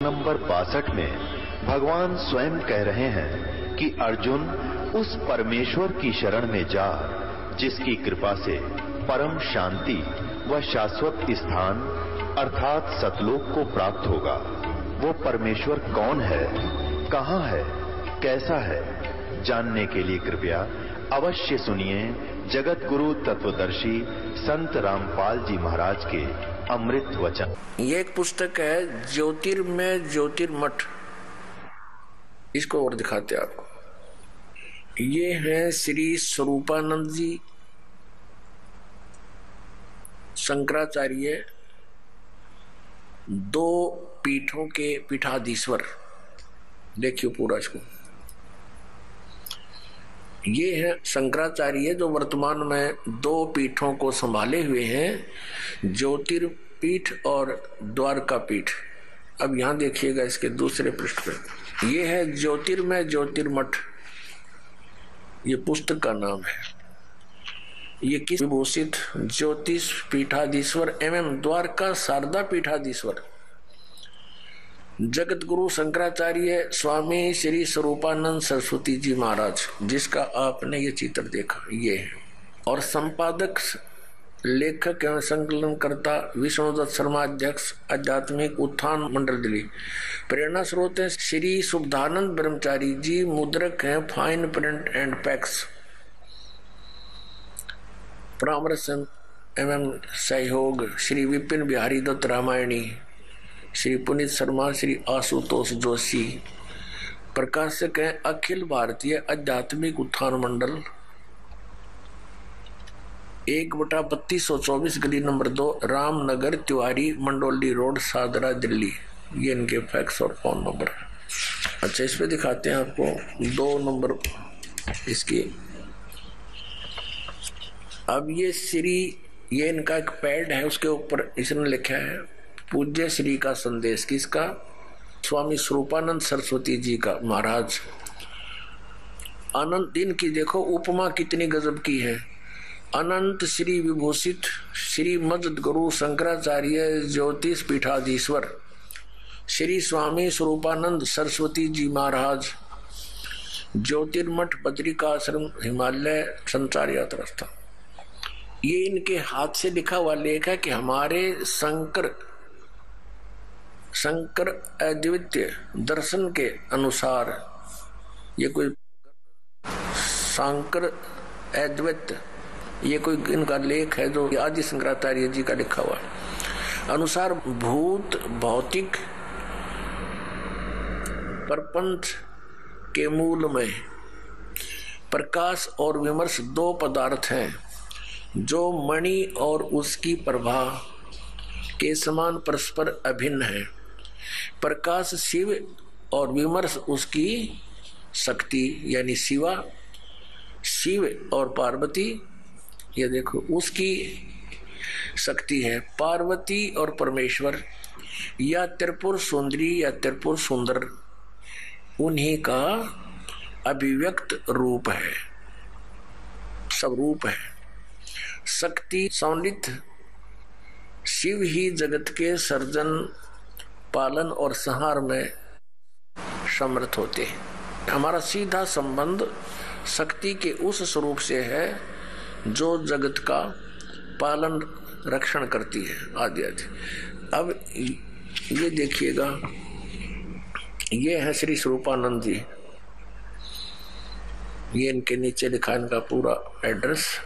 Number 62 में भगवान स्वयं कह रहे हैं कि अर्जुन उस परमेश्वर की शरण में जा जिसकी कृपा से परम शांति व शाश्वत स्थान अर्थात सतलोक को प्राप्त होगा। वो परमेश्वर कौन है, कहां है, कैसा है, जानने के लिए कृपया अवश्य सुनिए जगत गुरु तत्वदर्शी संत रामपाल जी महाराज के अमृत वचन। ये एक पुस्तक है ज्योतिर्मय ज्योतिर्मठ, इसको और दिखाते आपको। ये है श्री स्वरूपानंद जी शंकराचार्य, दो पीठों के पीठाधीश्वर। देखियो पूरा इसको। ये है शंकराचार्य जो वर्तमान में दो पीठों को संभाले हुए हैं, ज्योतिर्पीठ और द्वारका पीठ। अब यहां देखिएगा इसके दूसरे पृष्ठ पे, ये है ज्योतिर्मय ज्योतिर्मठ, ये पुस्तक का नाम है। ये किस विभूषित ज्योतिष पीठाधीश्वर एवं द्वारका शारदा पीठाधीश्वर जगत गुरु शंकराचार्य स्वामी श्री स्वरूपानंद सरस्वती जी महाराज, जिसका आपने ये चित्र देखा, ये है। और संपादक लेखक एवं संकलनकर्ता विष्णुदत्त शर्मा, अध्यक्ष आध्यात्मिक उत्थान मंडल दिल्ली। प्रेरणा स्रोत है श्री शुद्धानंद ब्रह्मचारी जी, मुद्रक है फाइन प्रिंट एंड पैक्स। परामर्श एवं सहयोग श्री विपिन बिहारी दत्त रामायणी, श्री पुनीत शर्मा, श्री आशुतोष जोशी। प्रकाशक है अखिल भारतीय आध्यात्मिक उत्थान मंडल, 1/3224 गली नंबर 2, रामनगर तिवारी मंडोली रोड, सादरा दिल्ली। ये इनके फैक्स और फोन नंबर। अच्छा, इस पे दिखाते हैं आपको 2 नंबर इसकी। अब ये इनका एक पैड है, उसके ऊपर इसने लिखा है पूज्य श्री का संदेश। किसका? स्वामी स्वरूपानंद सरस्वती जी का महाराज। अनंत दिन की देखो उपमा कितनी गजब की है। अनंत श्री विभूषित श्री मजद गुरु शंकराचार्य ज्योतिष पीठाधीश्वर श्री स्वामी स्वरूपानंद सरस्वती जी महाराज, ज्योतिर्मठ बद्रिकाश्रम हिमालय संचार यात्रा स्थान। ये इनके हाथ से लिखा हुआ लेख है कि हमारे शंकर अद्वितीय दर्शन के अनुसार, ये कोई शंकर अद्वैत, ये कोई इनका लेख है जो आदि शंकराचार्य जी का लिखा हुआ अनुसार भूत भौतिक प्रपंच के मूल में प्रकाश और विमर्श 2 पदार्थ हैं जो मणि और उसकी प्रभा के समान परस्पर अभिन्न है। प्रकाश शिव और विमर्श उसकी शक्ति यानी शिवा, शिव और पार्वती, ये देखो उसकी शक्ति है। पार्वती और परमेश्वर या त्रिपुर सुंदरी या त्रिपुर सुंदर उन्हीं का अभिव्यक्त रूप है, सब रूप है। शक्ति सौनिध शिव ही जगत के सर्जन, पालन और संहार में समर्थ होते हैं। हमारा सीधा संबंध शक्ति के उस स्वरूप से है जो जगत का पालन रक्षण करती है आदि आदि। अब ये देखिएगा, ये है श्री स्वरूपानंद जी। ये इनके नीचे लिखा इनका पूरा एड्रेस।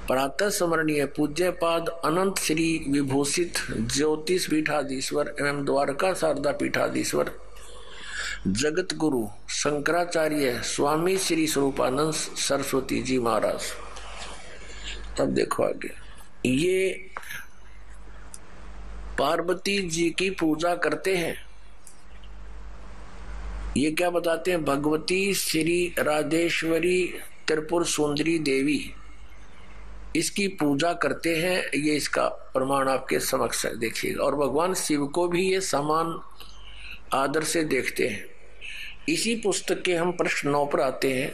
प्रातः स्मरणीय पूज्य पाद अनंत श्री विभूषित ज्योतिष पीठाधीश्वर एवं द्वारका शारदा पीठाधीश्वर जगत गुरु शंकराचार्य स्वामी श्री स्वरूपानंद सरस्वती जी महाराज। तब देखो आगे, ये पार्वती जी की पूजा करते हैं। ये क्या बताते हैं? भगवती श्री राजेश्वरी त्रिपुर सुंदरी देवी, इसकी पूजा करते हैं। ये इसका प्रमाण आपके समक्ष है, देखिएगा। और भगवान शिव को भी ये समान आदर से देखते हैं। इसी पुस्तक के हम प्रश्न 9 पर आते हैं।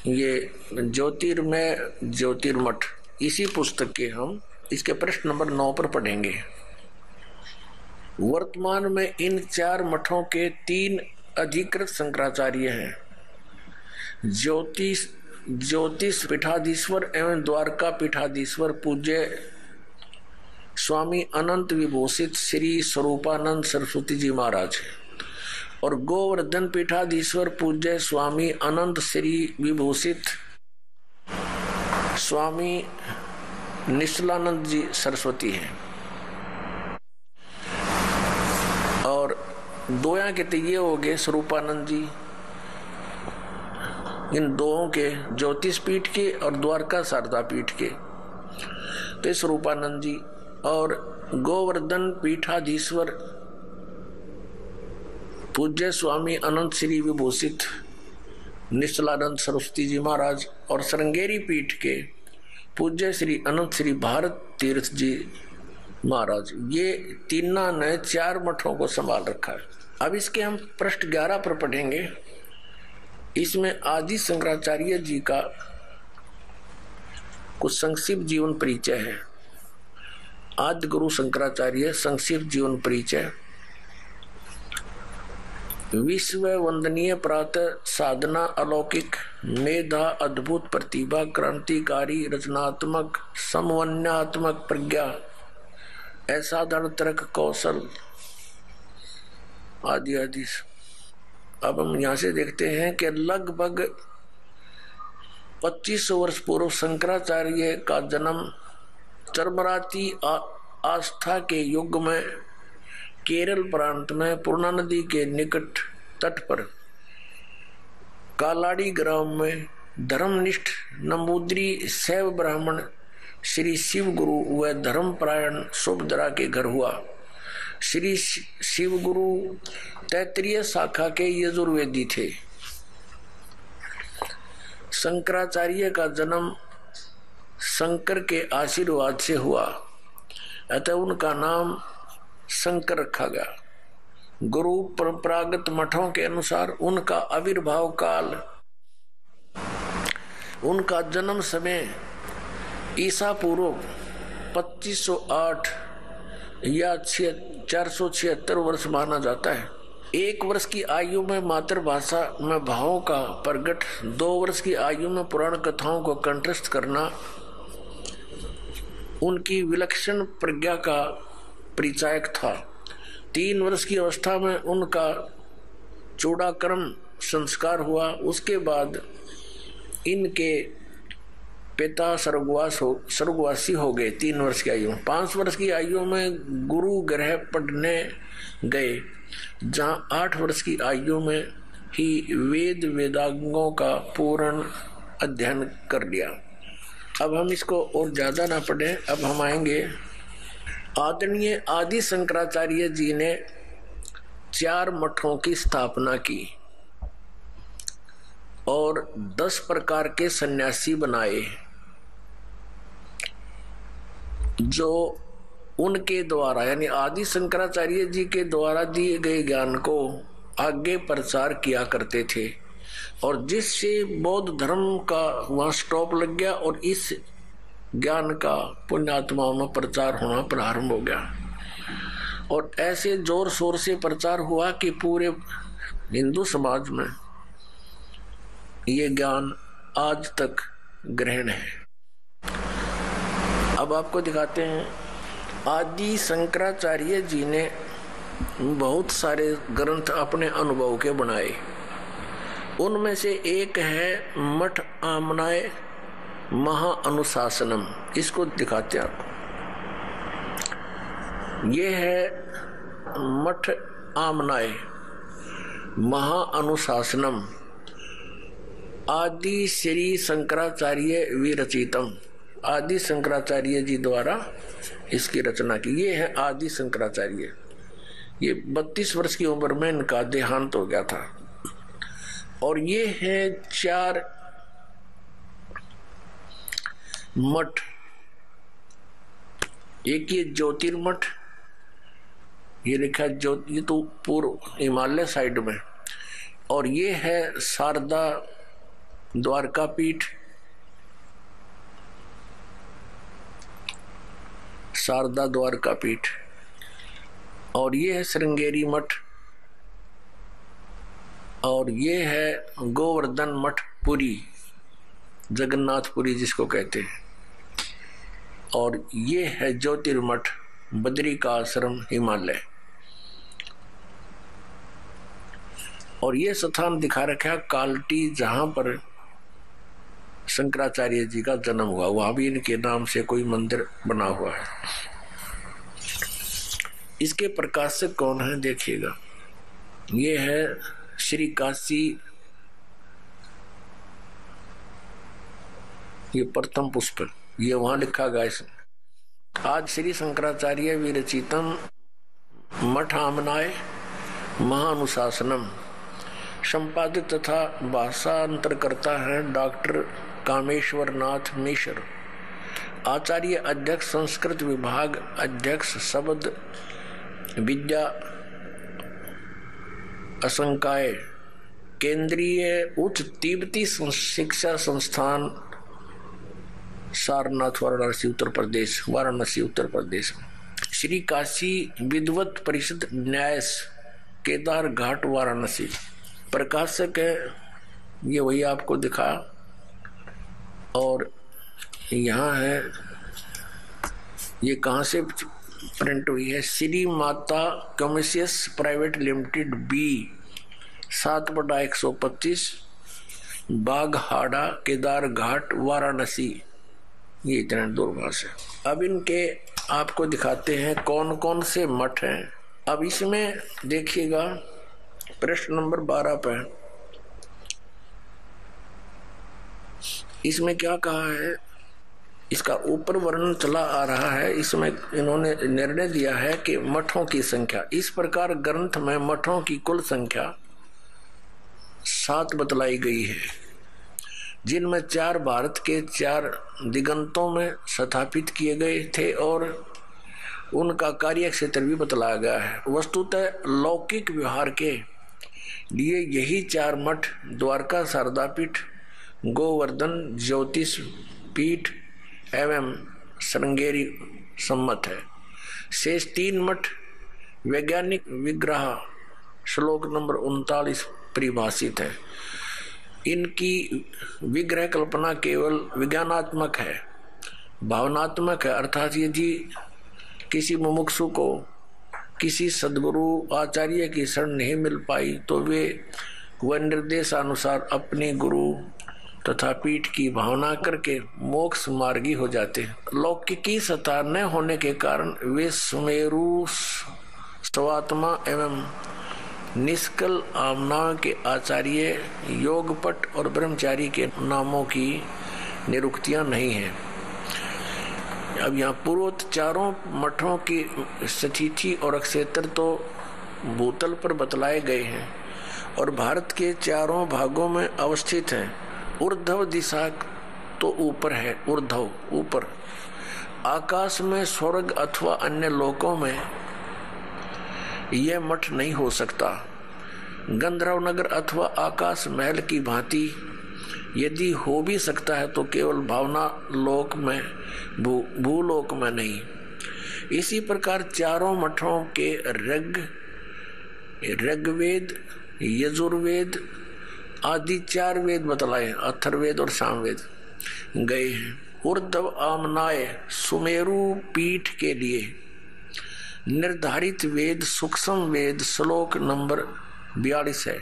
ये ज्योतिर्मय ज्योतिर्मठ, इसी पुस्तक के हम इसके प्रश्न नंबर 9 पर पढ़ेंगे। वर्तमान में इन 4 मठों के 3 अधिकृत शंकराचार्य हैं। ज्योतिष पीठाधीश्वर एवं द्वारका पीठाधीश्वर पूज्य स्वामी अनंत विभूषित श्री स्वरूपानंद सरस्वती जी महाराज और गोवर्धन पीठाधीश्वर पूज्य स्वामी अनंत श्री विभूषित स्वामी निश्चलानंद जी सरस्वती हैं। और दोया के तो ये हो गए स्वरूपानंद जी, इन दोनों के ज्योतिष पीठ के और द्वारका शारदा पीठ के तो स्वरूपानंद जी, और गोवर्धन पीठाधीश्वर पूज्य स्वामी अनंत श्री विभूषित निश्चलानंद सरस्वती जी महाराज और श्रृंगेरी पीठ के पूज्य श्री अनंत श्री भारत तीर्थ जी महाराज, ये तीनों ने 4 मठों को संभाल रखा है। अब इसके हम पृष्ठ 11 पर पढ़ेंगे। इसमें आदि शंकराचार्य जी का कुछ संक्षिप्त जीवन परिचय है। आदि गुरु शंकराचार्य संक्षिप्त जीवन परिचय। विश्व वंदनीय प्रातः साधना, अलौकिक मेधा, अद्भुत प्रतिभा, क्रांतिकारी रचनात्मक समन्वयात्मक प्रज्ञा, असाधारण तर्क कौशल आदि आदि। अब हम यहाँ से देखते हैं कि लगभग 2500 वर्ष पूर्व शंकराचार्य का जन्म चरमराती आस्था के युग में केरल प्रांत में पूर्णा नदी के निकट तट पर कालाड़ी ग्राम में धर्मनिष्ठ नंबूद्री शैव ब्राह्मण श्री शिव गुरु व धर्मपरायण शुभदरा के घर हुआ। श्री शिव गुरु तैत्रीय शाखा के यजुर्वेदी थे। शंकराचार्य का जन्म शंकर के आशीर्वाद से हुआ, अतः उनका नाम शंकर रखा गया। गुरु परंपरागत मठों के अनुसार उनका आविर्भाव काल, उनका जन्म समय ईसा पूर्व 2508 या 476 वर्ष माना जाता है। 1 वर्ष की आयु में मातृभाषा में भावों का प्रकट, 2 वर्ष की आयु में पुराण कथाओं को कंठस्थ करना उनकी विलक्षण प्रज्ञा का परिचायक था। 3 वर्ष की अवस्था में उनका चूड़ाकर्म संस्कार हुआ। उसके बाद इनके पिता स्वर्गवासी हो गए 3 वर्ष की आयु में। 5 वर्ष की आयु में गुरु गृह पढ़ने गए, जहाँ 8 वर्ष की आयु में ही वेदांगों का पूर्ण अध्ययन कर लिया। अब हम इसको और ज्यादा ना पढ़ें, अब हम आएंगे। आदरणीय आदि शंकराचार्य जी ने 4 मठों की स्थापना की और 10 प्रकार के सन्यासी बनाए, जो उनके द्वारा यानी आदि शंकराचार्य जी के द्वारा दिए गए ज्ञान को आगे प्रचार किया करते थे, और जिससे बौद्ध धर्म का वहां स्टॉप लग गया और इस ज्ञान का पुण्यात्माओं में प्रचार होना प्रारंभ हो गया। और ऐसे जोर शोर से प्रचार हुआ कि पूरे हिंदू समाज में ये ज्ञान आज तक ग्रहण है। अब आपको दिखाते हैं, आदि शंकराचार्य जी ने बहुत सारे ग्रंथ अपने अनुभव के बनाए। उनमें से एक है मठ आमनाय महाअनुशासनम। इसको दिखाते हैं आपको। ये है मठ आमनाय महाअनुशासनम, आदि श्री शंकराचार्य विरचितम। आदि शंकराचार्य जी द्वारा इसकी रचना की। ये है आदि शंकराचार्य। ये 32 वर्ष की उम्र में इनका देहांत हो गया था। और ये है 4 मठ। एक ये ज्योतिर्मठ, ये लिखा है ये तो पूर्व हिमालय साइड में। और ये है शारदा द्वारका पीठ, शारदा द्वारका पीठ। और ये है श्रृंगेरी मठ, और ये है गोवर्धन मठ पुरी, जगन्नाथपुरी जिसको कहते हैं, और ये है ज्योतिर्मठ बद्री का आश्रम हिमालय। और ये स्थान दिखा रखा है कालटी, जहां पर शंकराचार्य जी का जन्म हुआ, वहां भी इनके नाम से कोई मंदिर बना हुआ है। इसके प्रकाशक कौन है देखिएगा, ये है श्री काशी, ये प्रथम पुष्प, ये वहां लिखा गया इसमें। आज श्री शंकराचार्य विरचितम मठ आमनाय महानुशासनम संपादित तथा भाषांतर करता है डॉक्टर कामेश्वर नाथ मिश्र, आचार्य अध्यक्ष संस्कृत विभाग, अध्यक्ष शब्द विद्या असंकाय, केंद्रीय उच्च तिब्बती शिक्षा संस्थान, सारनाथ, वाराणसी उत्तर प्रदेश। श्री काशी विद्वत परिषद न्यास, केदार घाट, वाराणसी। प्रकाशक है ये वही आपको दिखा, और यहाँ है ये कहाँ से प्रिंट हुई है, Shri Mata कमर्शियस private limited B 7/125 बाघहाड़ा, Kedar घाट, वाराणसी। ये इतना दूरभाष है। अब इनके आपको दिखाते हैं कौन कौन से मठ हैं। अब इसमें देखिएगा प्रश्न नंबर 12 पे इसमें क्या कहा है, इसका ऊपर वर्णन चला आ रहा है। इसमें इन्होंने निर्णय दिया है कि मठों की संख्या, इस प्रकार ग्रंथ में मठों की कुल संख्या 7 बतलाई गई है, जिनमें 4 भारत के 4 दिगंतों में स्थापित किए गए थे और उनका कार्य क्षेत्र भी बतलाया गया है। वस्तुतः लौकिक व्यवहार के लिए यही 4 मठ द्वारका शारदापीठ, गोवर्धन ज्योतिष पीठ एवं श्रृंगेरी सम्मत है। शेष 3 मठ वैज्ञानिक विग्रह श्लोक नंबर 39 परिभाषित है। इनकी विग्रह कल्पना केवल विज्ञानात्मक है, भावनात्मक है, अर्थात यदि किसी मुमुक्षु को किसी सद्गुरु आचार्य की शरण नहीं मिल पाई तो वे वह निर्देशानुसार अपने गुरु तथा पीठ की भावना करके मोक्ष मार्गी हो जाते हैं। लौकिकी सत्ता न होने के कारण वे सुमेरु स्वात्मा एवं निष्कल आमना के आचार्य, योगपट और ब्रह्मचारी के नामों की निरुक्तियां नहीं है। अब यहाँ पूर्वोक्त 4 मठों की स्थिति और क्षेत्र तो भूतल पर बतलाए गए हैं और भारत के 4 भागों में अवस्थित हैं। ऊर्ध्व दिशा तो ऊपर है, ऊर्ध्व ऊपर, आकाश में, स्वर्ग अथवा अन्य लोकों में यह मठ नहीं हो सकता। गंधर्व नगर अथवा आकाश महल की भांति यदि हो भी सकता है तो केवल भावना लोक में, भूलोक में नहीं। इसी प्रकार 4 मठों के ऋग्वेद, यजुर्वेद आदि 4 वेद बतलाए, अथर्ववेद और सामवेद गए हैं। ऊर्ध्व आमनाय सुमेरु पीठ के लिए निर्धारित वेद सूक्ष्म वेद श्लोक नंबर 42 है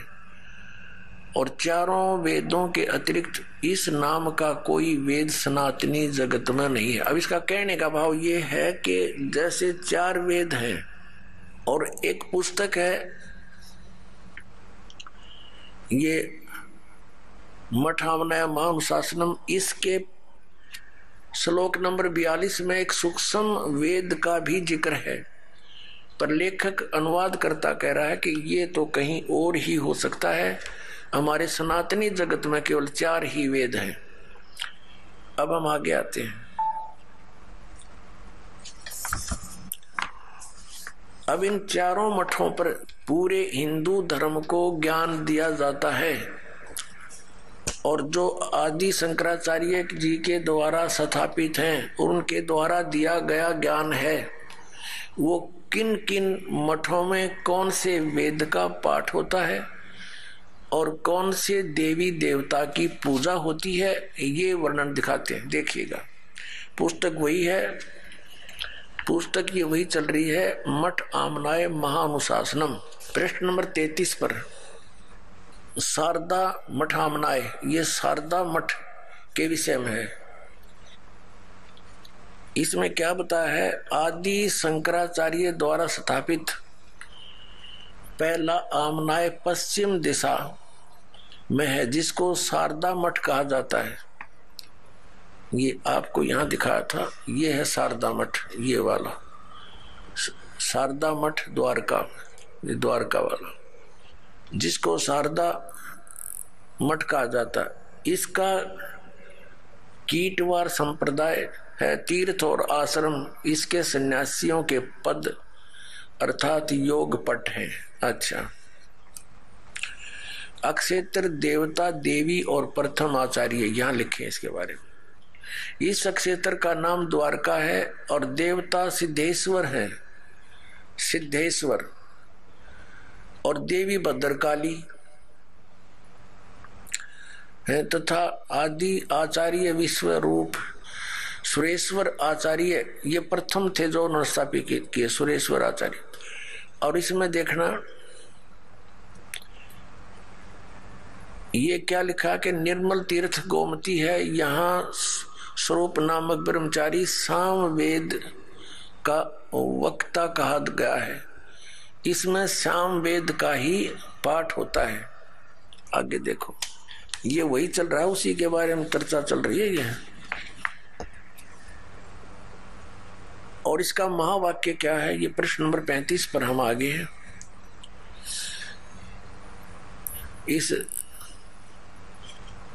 और 4 वेदों के अतिरिक्त इस नाम का कोई वेद सनातनी जगत में नहीं है। अब इसका कहने का भाव ये है कि जैसे 4 वेद हैं और एक पुस्तक है, ये मठामनय महानुशासनम, इसके श्लोक नंबर 42 में एक सूक्ष्म वेद का भी जिक्र है, पर लेखक अनुवादकर्ता कह रहा है कि ये तो कहीं और ही हो सकता है, हमारे सनातनी जगत में केवल 4 ही वेद हैं। अब हम आगे आते हैं। अब इन 4 मठों पर पूरे हिंदू धर्म को ज्ञान दिया जाता है और जो आदि शंकराचार्य जी के द्वारा स्थापित हैं और उनके द्वारा दिया गया ज्ञान है वो किन किन मठों में कौन से वेद का पाठ होता है और कौन से देवी देवता की पूजा होती है, ये वर्णन दिखाते हैं। देखिएगा, पुस्तक वही है, पुस्तक ये वही चल रही है, मठ आमनाय महानुशासनम, पृष्ठ नंबर 33 पर शारदा मठ आमनाय, ये शारदा मठ के विषय में है। इसमें क्या बताया है, आदि शंकराचार्य द्वारा स्थापित पहला आमनाय पश्चिम दिशा में है, जिसको शारदा मठ कहा जाता है। ये आपको यहां दिखाया था, ये है शारदा मठ, ये वाला शारदा मठ द्वारका, ये द्वारका वाला, जिसको शारदा मठ कहा जाता है। इसका कीटवार संप्रदाय है, तीर्थ और आश्रम इसके सन्यासियों के पद अर्थात योग पट है। अच्छा, अक्षेत्र देवता देवी और प्रथम आचार्य यहां लिखे इसके बारे में। इस अक्षेत्र का नाम द्वारका है और देवता सिद्धेश्वर है, सिद्धेश्वर, और देवी भद्रकाली है तथा आदि आचार्य विश्व रूप सुरेश्वर आचार्य, ये प्रथम थे जो उन्होंने स्थापित किए, सुरेश्वर आचार्य। और इसमें देखना ये क्या लिखा कि निर्मल तीर्थ गोमती है, यहाँ स्वरूप नामक ब्रह्मचारी सामवेद का वक्ता कहा गया है। इसमें सामवेद का ही पाठ होता है। आगे देखो, ये वही चल रहा है, उसी के बारे में चर्चा चल रही है ये। और इसका महावाक्य क्या है, ये प्रश्न नंबर 35 पर हम आगे हैं। इस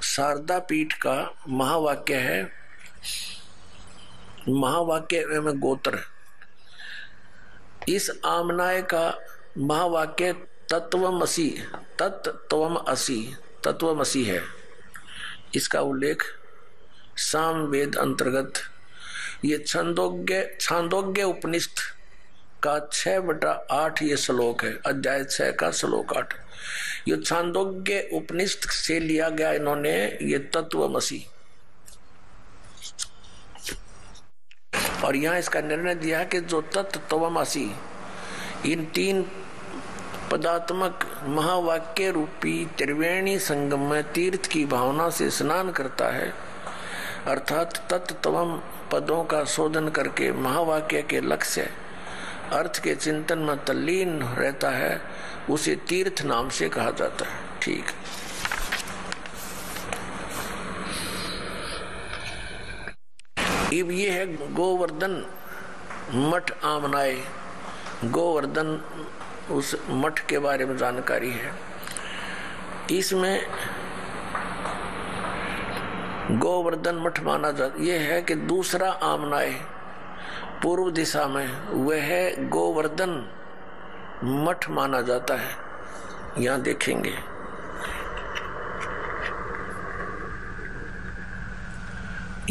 शारदा पीठ का महावाक्य है, महावाक्य में गोत्र। इस आमनाय का महावाक्य तत्वमसि, तत्वमसि, तत्वमसि है। इसका उल्लेख सामवेद अंतर्गत ये छांदोग्य उपनिषद का 6/8 ये श्लोक है, अध्याय 6 का श्लोक 8। ये छांदोग्य उपनिषद से लिया गया इन्होंने ये तत्वमसि, और यहां इसका निर्णय दिया कि जो तत्वमसि इन 3 पदात्मक महावाक्य रूपी त्रिवेणी संगम में तीर्थ की भावना से स्नान करता है, अर्थात तत्वम पदों का शोधन करके महावाक्य के लक्ष्य अर्थ के चिंतन में तल्लीन रहता है, उसे तीर्थ नाम से कहा जाता है। ठीक, अब ये है गोवर्धन मठ आमनाय। गोवर्धन उस मठ के बारे में जानकारी है। इसमें गोवर्धन मठ माना जाता, यह है कि दूसरा आमनाय पूर्व दिशा में वह है गोवर्धन मठ माना जाता है। यहां देखेंगे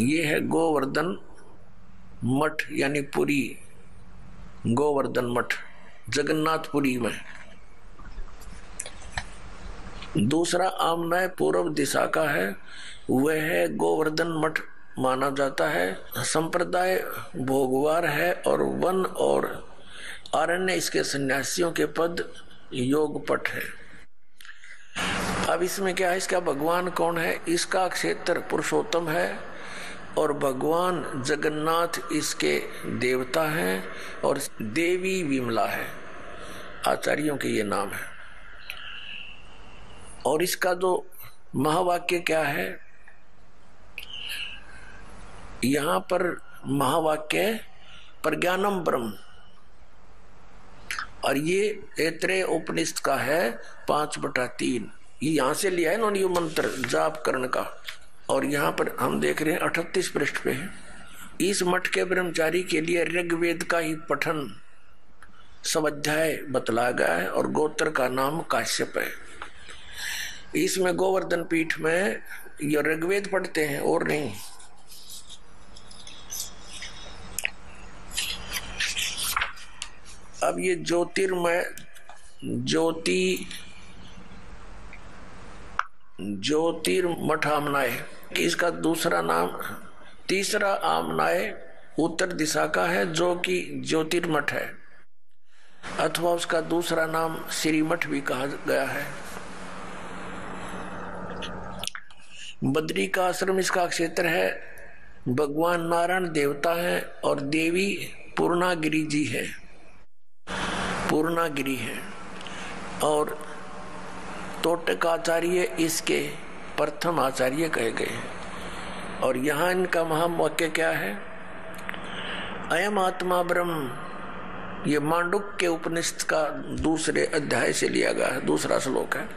ये है गोवर्धन मठ, यानी पुरी गोवर्धन मठ जगन्नाथपुरी में। दूसरा आमनाय पूर्व दिशा का है, वह है गोवर्धन मठ माना जाता है। संप्रदाय भोगवार है और वन और अरण्य इसके सन्यासियों के पद योगपट है। अब इसमें क्या है, इसका भगवान कौन है, इसका क्षेत्र पुरुषोत्तम है और भगवान जगन्नाथ इसके देवता हैं और देवी विमला है, आचार्यों के ये नाम है। और इसका जो महावाक्य क्या है, यहां पर महावाक्य प्रज्ञानम ब्रह्म, और ये ऐत्रेय उपनिषद का है 5/3। ये यहां से लिया है इन्होंने ये मंत्र जाप करने का। और यहाँ पर हम देख रहे हैं 38 पृष्ठ पे है। इस मठ के ब्रह्मचारी के लिए ऋग्वेद का ही पठन सब अध्याय बतलाया गया है और गोत्र का नाम काश्यप है। इसमें गोवर्धन पीठ में ये ऋग्वेद पढ़ते हैं और नहीं। अब ये ज्योतिर्मय ज्योतिर्मठ आमनाय, इसका दूसरा नाम, तीसरा आमनाय उत्तर दिशा का है जो कि ज्योतिर्मठ है, अथवा उसका दूसरा नाम श्रीमठ भी कहा गया है। बद्री का आश्रम इसका क्षेत्र है। भगवान नारायण देवता है और देवी पूर्णागिरी जी है, पूर्णागिरी है। और तोटक आचार्य इसके प्रथम आचार्य कहे गए हैं। और यहाँ इनका महावाक्य क्या है? अयम आत्मा ब्रह्म, ये मांडुक्य के उपनिषद का दूसरे अध्याय से लिया गया है, दूसरा श्लोक है।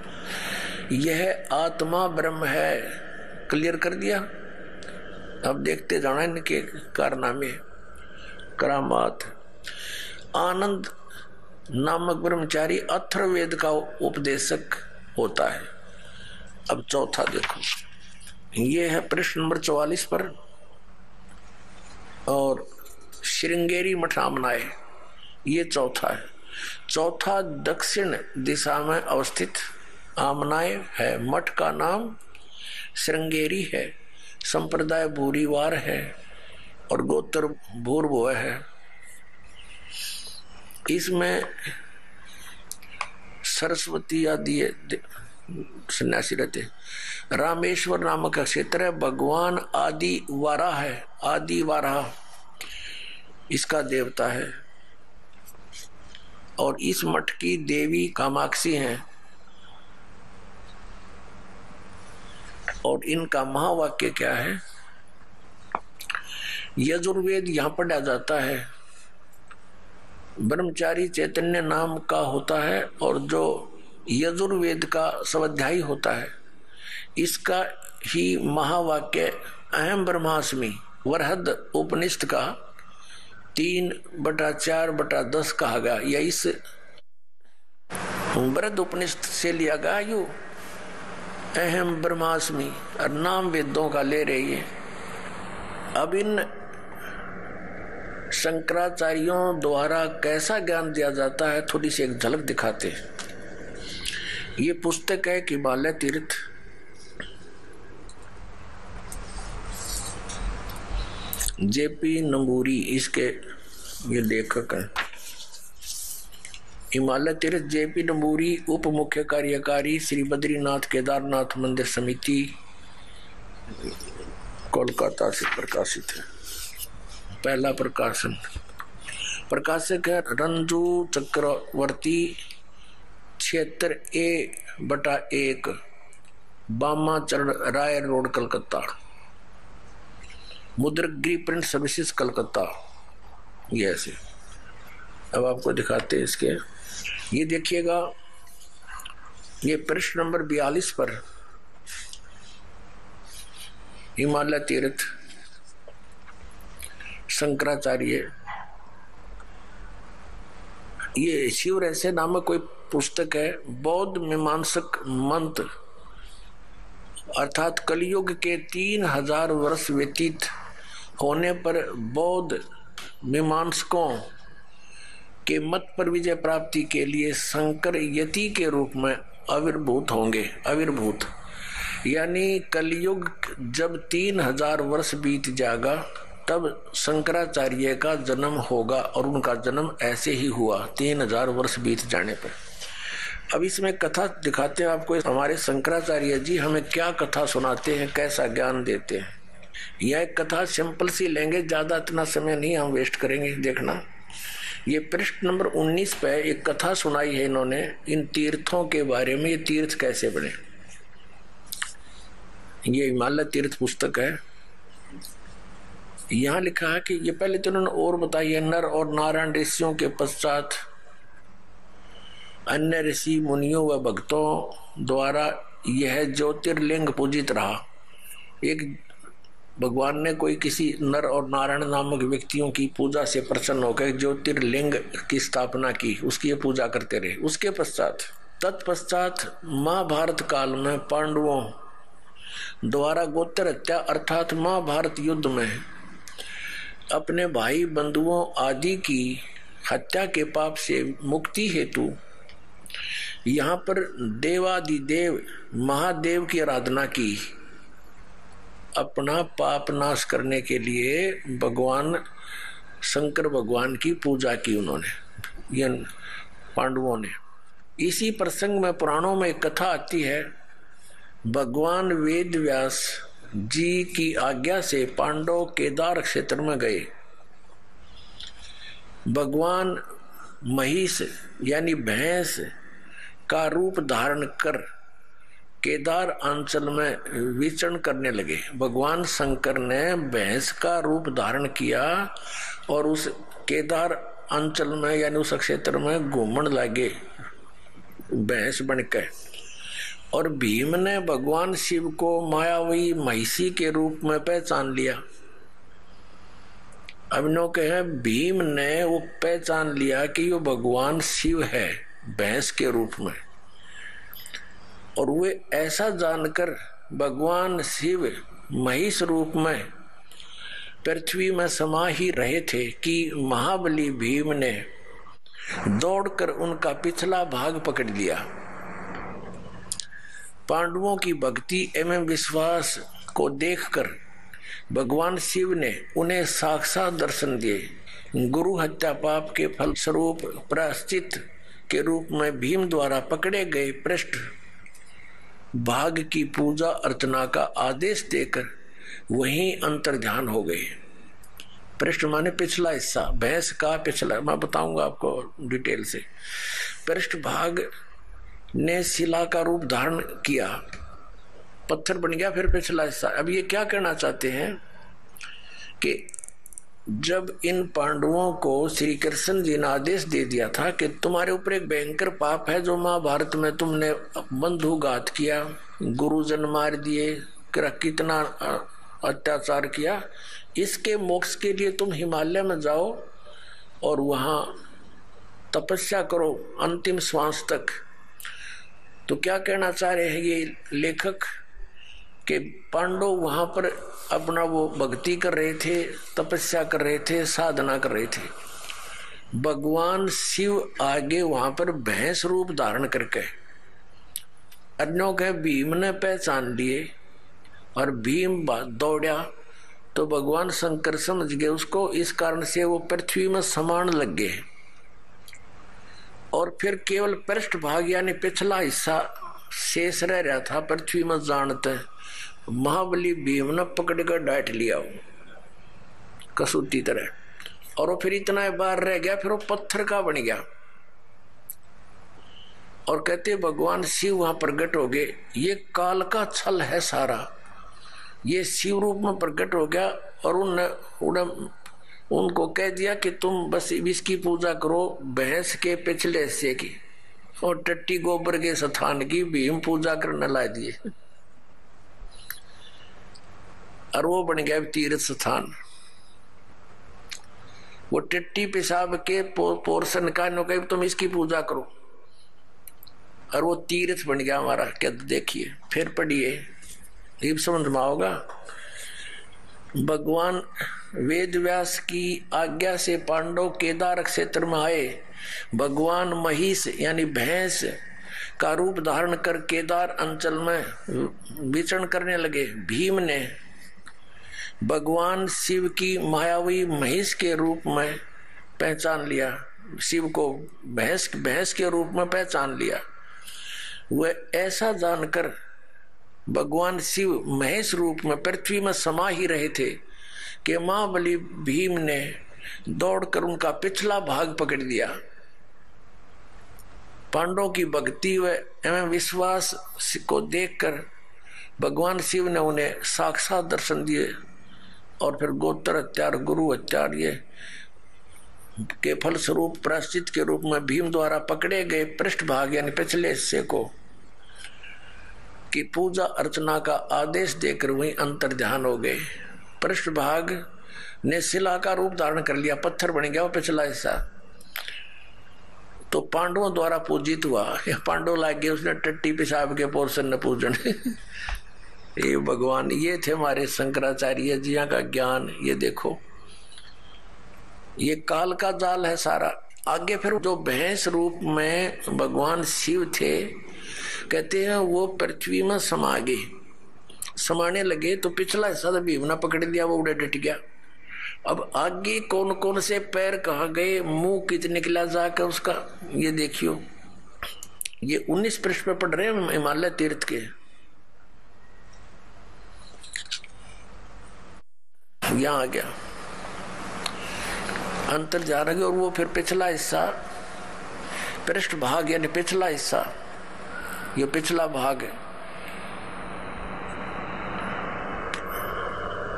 यह आत्मा ब्रह्म है। क्लियर कर दिया। अब देखते जाना इनके कारनामे, करामात। आनंद नामक ब्रह्मचारी अथर्ववेद का उपदेशक होता है। अब चौथा देखो, ये है प्रश्न नंबर 44 पर। और श्रृंगेरी मठ आमनाय, ये चौथा है। चौथा दक्षिण दिशा में अवस्थित आमनाय है। मठ का नाम श्रृंगेरी है। संप्रदाय भूरीवार है और गोत्र भूर्भुव है। इसमें सरस्वती आदि सन्यासी रहते। रामेश्वर नामक का क्षेत्र है। भगवान आदि वाराह है, आदि वाराह इसका देवता है। और इस मठ की देवी कामाक्षी हैं। और इनका महावाक्य क्या है? यजुर्वेद यहां पढ़ा जाता है। ब्रह्मचारी चैतन्य नाम का होता है और जो यजुर्वेद का स्वाध्यायी होता है, इसका ही महावाक्य अहम ब्रह्मास्मि वरहद उपनिषद का 3/4/10 कहा गया। या इस वरहद उपनिषद से लिया गया यू अहम ब्रह्मास्मि, और नाम वेदों का ले रही है। अब इन शंकराचार्यों द्वारा कैसा ज्ञान दिया जाता है, थोड़ी सी एक झलक दिखाते हैं। ये पुस्तक है कि हिमालय तीर्थ, जेपी नंबूरी इसके ये लेखक हैं। हिमालय तीर्थ जेपी नंबूरी उप मुख्य कार्यकारी श्री बद्रीनाथ केदारनाथ मंदिर समिति, कोलकाता से प्रकाशित है। पहला प्रकाशन, प्रकाशक है रंजू चक्रवर्ती, क्षेत्र A/1, बामा चरण राय रोड, कलकत्ता। मुद्रक प्रिंट सर्विसेज, कलकत्ता। ये ऐसे। अब आपको दिखाते हैं इसके, ये देखिएगा, ये प्रश्न नंबर 42 पर हिमालय तीर्थ शंकराचार्य, ये शिव रहस्य नामक कोई पुस्तक है। बौद्ध मीमांसक मंत्र अर्थात कलयुग के 3000 वर्ष व्यतीत होने पर बौद्ध मीमांसकों के मत पर विजय प्राप्ति के लिए शंकर यति के रूप में आविर्भूत होंगे। आविर्भूत यानी कलयुग जब 3000 वर्ष बीत जाएगा तब शंकराचार्य का जन्म होगा, और उनका जन्म ऐसे ही हुआ 3000 वर्ष बीत जाने पर। अब इसमें कथा दिखाते हैं आपको, हमारे शंकराचार्य जी हमें क्या कथा सुनाते हैं, कैसा ज्ञान देते हैं। यह कथा सिंपल सी लेंगे, ज्यादा इतना समय नहीं हम वेस्ट करेंगे। देखना, ये पृष्ठ नंबर 19 पे एक कथा सुनाई है इन्होंने इन तीर्थों के बारे में। ये तीर्थ कैसे बने, ये हिमालय तीर्थ पुस्तक है। यहाँ लिखा है कि ये पहले तो उन्होंने और बताई है, नर और नारायण ऋषियों के पश्चात अन्य ऋषि मुनियों व भक्तों द्वारा यह ज्योतिर्लिंग पूजित रहा। एक भगवान ने कोई किसी नर और नारायण नामक व्यक्तियों की पूजा से प्रसन्न होकर ज्योतिर्लिंग की स्थापना की, उसकी ये पूजा करते रहे। उसके पश्चात तत्पश्चात महाभारत काल में पांडवों द्वारा गोत्र हत्या अर्थात महाभारत युद्ध में अपने भाई बंधुओं आदि की हत्या के पाप से मुक्ति हेतु यहाँ पर देवादिदेव महादेव की आराधना की। अपना पाप नाश करने के लिए भगवान शंकर भगवान की पूजा की उन्होंने, ये पांडवों ने। इसी प्रसंग में पुराणों में एक कथा आती है। भगवान वेद व्यास जी की आज्ञा से पांडव केदार क्षेत्र में गए। भगवान महिष यानी भैंस का रूप धारण कर केदार अंचल में विचरण करने लगे। भगवान शंकर ने भैंस का रूप धारण किया और उस केदार अंचल में यानी उस क्षेत्र में घूमने लगे भैंस बनकर। और भीम ने भगवान शिव को मायावी महिषी के रूप में पहचान लिया। अब नो कहे भीम ने वो पहचान लिया कि ये भगवान शिव है भैंस के रूप में। और वे ऐसा जानकर भगवान शिव महिष रूप में पृथ्वी में समा ही रहे थे कि महाबली भीम ने दौड़कर उनका पिछला भाग पकड़ लिया। पांडवों की भक्ति एवं विश्वास को देखकर भगवान शिव ने उन्हें साक्षात दर्शन दिए। गुरु हत्या पाप के फलस्वरूप प्रायश्चित के रूप में भीम द्वारा पकड़े गए पृष्ठ भाग की पूजा अर्चना का आदेश देकर वहीं अंतर्ध्यान हो गए। पृष्ठ माने पिछला हिस्सा, भैंस का पिछला, मैं बताऊंगा आपको डिटेल से। पृष्ठ भाग ने शिला का रूप धारण किया, पत्थर बन गया, फिर पिछला हिस्सा। अब ये क्या कहना चाहते हैं कि जब इन पांडवों को श्री कृष्ण जी ने आदेश दे दिया था कि तुम्हारे ऊपर एक भयंकर पाप है जो महाभारत में तुमने बंधुघात किया, गुरुजन मार दिए, कितना अत्याचार किया, इसके मोक्ष के लिए तुम हिमालय में जाओ और वहां तपस्या करो अंतिम श्वास तक। तो क्या कहना चाह रहे हैं ये लेखक कि पांडव वहां पर अपना वो भक्ति कर रहे थे, तपस्या कर रहे थे, साधना कर रहे थे। भगवान शिव आगे वहां पर भैंस रूप धारण करके अन्यों के भीम ने पहचान लिए और भीम दौड़ा तो भगवान शंकर समझ गए उसको। इस कारण से वो पृथ्वी में समान लग गए और फिर केवल पृष्ठ भाग यानी पिछला हिस्सा शेष रह रहा था पृथ्वी में। जानते महाबली भीम ने पकड़ कर डांट लिया वो कसूती तरह, और वो फिर इतना बार रह गया, फिर वो पत्थर का बन गया। और कहते भगवान शिव वहां प्रकट हो गए। ये काल का छल है सारा, ये शिव रूप में प्रकट हो गया और उनको कह दिया कि तुम बस इसकी पूजा करो, भैंस के पिछले हिस्से की और टट्टी गोबर के स्थान की भीम पूजा करने ला दिए और वो बन गया तीर्थ स्थान। वो टट्टी पेशाब के पोर्शन का नो तुम इसकी पूजा करो और वो तीर्थ बन गया हमारा। क्या देखिए फिर पढ़िए, ये समझ में आओगा। भगवान वेद व्यास की आज्ञा से पांडव केदार क्षेत्र में आए। भगवान महिष यानी भैंस का रूप धारण कर केदार अंचल में विचरण करने लगे। भीम ने भगवान शिव की मायावी महिष के रूप में पहचान लिया, शिव को भैंस के रूप में पहचान लिया। वह ऐसा जानकर भगवान शिव महेश रूप में पृथ्वी में समा ही रहे थे कि महाबली भीम ने दौड़कर उनका पिछला भाग पकड़ लिया। पांडवों की भक्ति व एवं विश्वास को देखकर भगवान शिव ने उन्हें साक्षात दर्शन दिए और फिर गोत्र हत्यार गुरु हत्यार ये के फलस्वरूप प्रायश्चित के रूप में भीम द्वारा पकड़े गए पृष्ठ भाग यानी पिछले हिस्से को की पूजा अर्चना का आदेश देकर वहीं अंतर्ध्यान हो गए। पृष्ठ भाग ने शिला का रूप धारण कर लिया, पत्थर बन गया वो पिछला हिस्सा। तो पांडवों द्वारा पूजित हुआ। पांडव लाग गए उसने टट्टी पेशाब के पोर्शन ने पूजन ये भगवान, ये थे हमारे शंकराचार्य जी का ज्ञान। ये देखो ये काल का जाल है सारा। आगे फिर जो भैंस रूप में भगवान शिव थे, कहते हैं वो पृथ्वी में समा गए, समाने लगे तो पिछला हिस्सा तो भीम ने पकड़ लिया, वो उड़े डट गया। अब आगे कौन कौन से पैर कहाँ गए, मुंह कित निकला जाकर उसका, ये देखियो। ये 19 पृष्ठ पे पढ़ रहे हैं हिमालय तीर्थ के। यहां आ गया अंतर जा रहा है। और वो फिर पिछला हिस्सा, पृष्ठ भाग यानी पिछला हिस्सा, ये पिछला भाग है।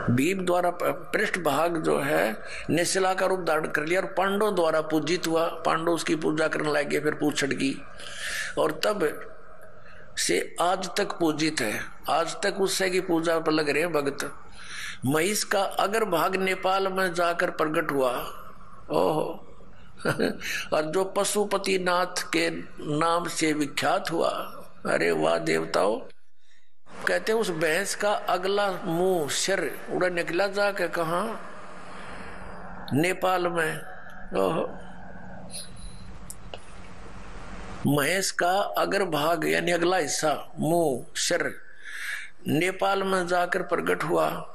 भीम द्वारा पृष्ठ भाग जो है निशिला का रूप धारण कर लिया और पांडवों द्वारा पूजित हुआ। पांडव उसकी पूजा करने लगे, फिर पूछ छटकी, और तब से आज तक पूजित है। आज तक उससे की पूजा पर लग रहे हैं भक्त। महिष का अगर भाग नेपाल में जाकर प्रकट हुआ, ओहो और जो पशुपति नाथ के नाम से विख्यात हुआ। अरे वाह देवताओं, कहते हैं उस भैंस का अगला मुंह सिर उड़ा निकला जाके कहा, नेपाल में। ओहो, महेश का अगर भाग यानी अगला हिस्सा मुंह सिर नेपाल में जाकर प्रकट हुआ,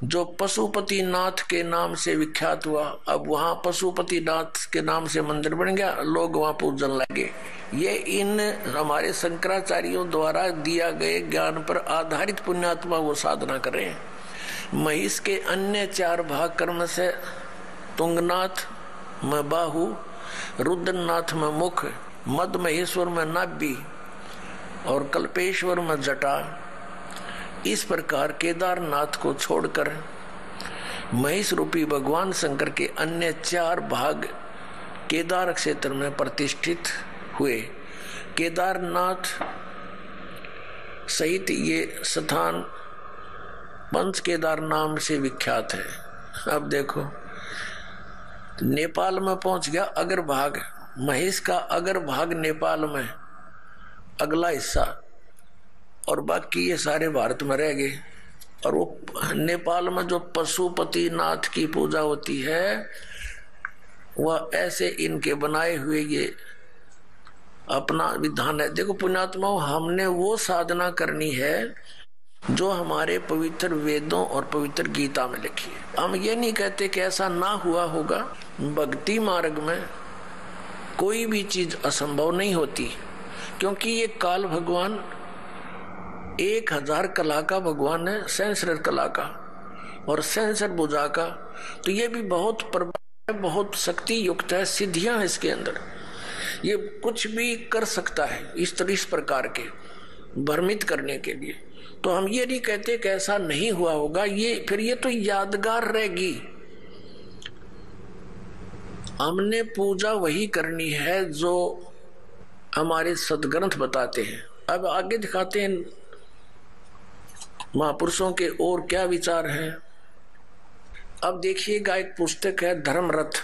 जो पशुपति नाथ के नाम से विख्यात हुआ। अब वहां पशुपति नाथ के नाम से मंदिर बन गया, लोग वहां पूजन लगे। ये इन हमारे शंकराचार्यों द्वारा दिया गए ज्ञान पर आधारित पुण्यात्मा वो साधना करें। महिष के अन्य 4 भाग कर्म से तुंगनाथ में बाहु, रुद्रनाथ में मुख, मद महेश्वर में नाभि और कल्पेश्वर में जटा। इस प्रकार केदारनाथ को छोड़कर महिष रूपी भगवान शंकर के अन्य 4 भाग केदार क्षेत्र में प्रतिष्ठित हुए। केदारनाथ सहित ये स्थान पंच केदार नाम से विख्यात है। अब देखो नेपाल में पहुंच गया अगर भाग, महेश का अगर भाग नेपाल में अगला हिस्सा, और बाकी ये सारे भारत में रह गए। और वो नेपाल में जो पशुपति नाथ की पूजा होती है, वह ऐसे इनके बनाए हुए ये अपना विधान है। देखो पुण्यात्माओं, हमने वो साधना करनी है जो हमारे पवित्र वेदों और पवित्र गीता में लिखी है। हम ये नहीं कहते कि ऐसा ना हुआ होगा। भक्ति मार्ग में कोई भी चीज असंभव नहीं होती, क्योंकि ये काल भगवान 1000 कला का भगवान है, सहस्र कला का और सहस्र भुजा का। तो ये भी बहुत प्रबल, बहुत शक्ति युक्त है, सिद्धियां है इसके अंदर। ये कुछ भी कर सकता है इस प्रकार के भ्रमित करने के लिए। तो हम ये नहीं कहते कि ऐसा नहीं हुआ होगा, ये फिर ये तो यादगार रहेगी। हमने पूजा वही करनी है जो हमारे सदग्रंथ बताते हैं। अब आगे दिखाते हैं महापुरुषों के और क्या विचार हैं। अब देखिएगा, एक पुस्तक है धर्मरथ।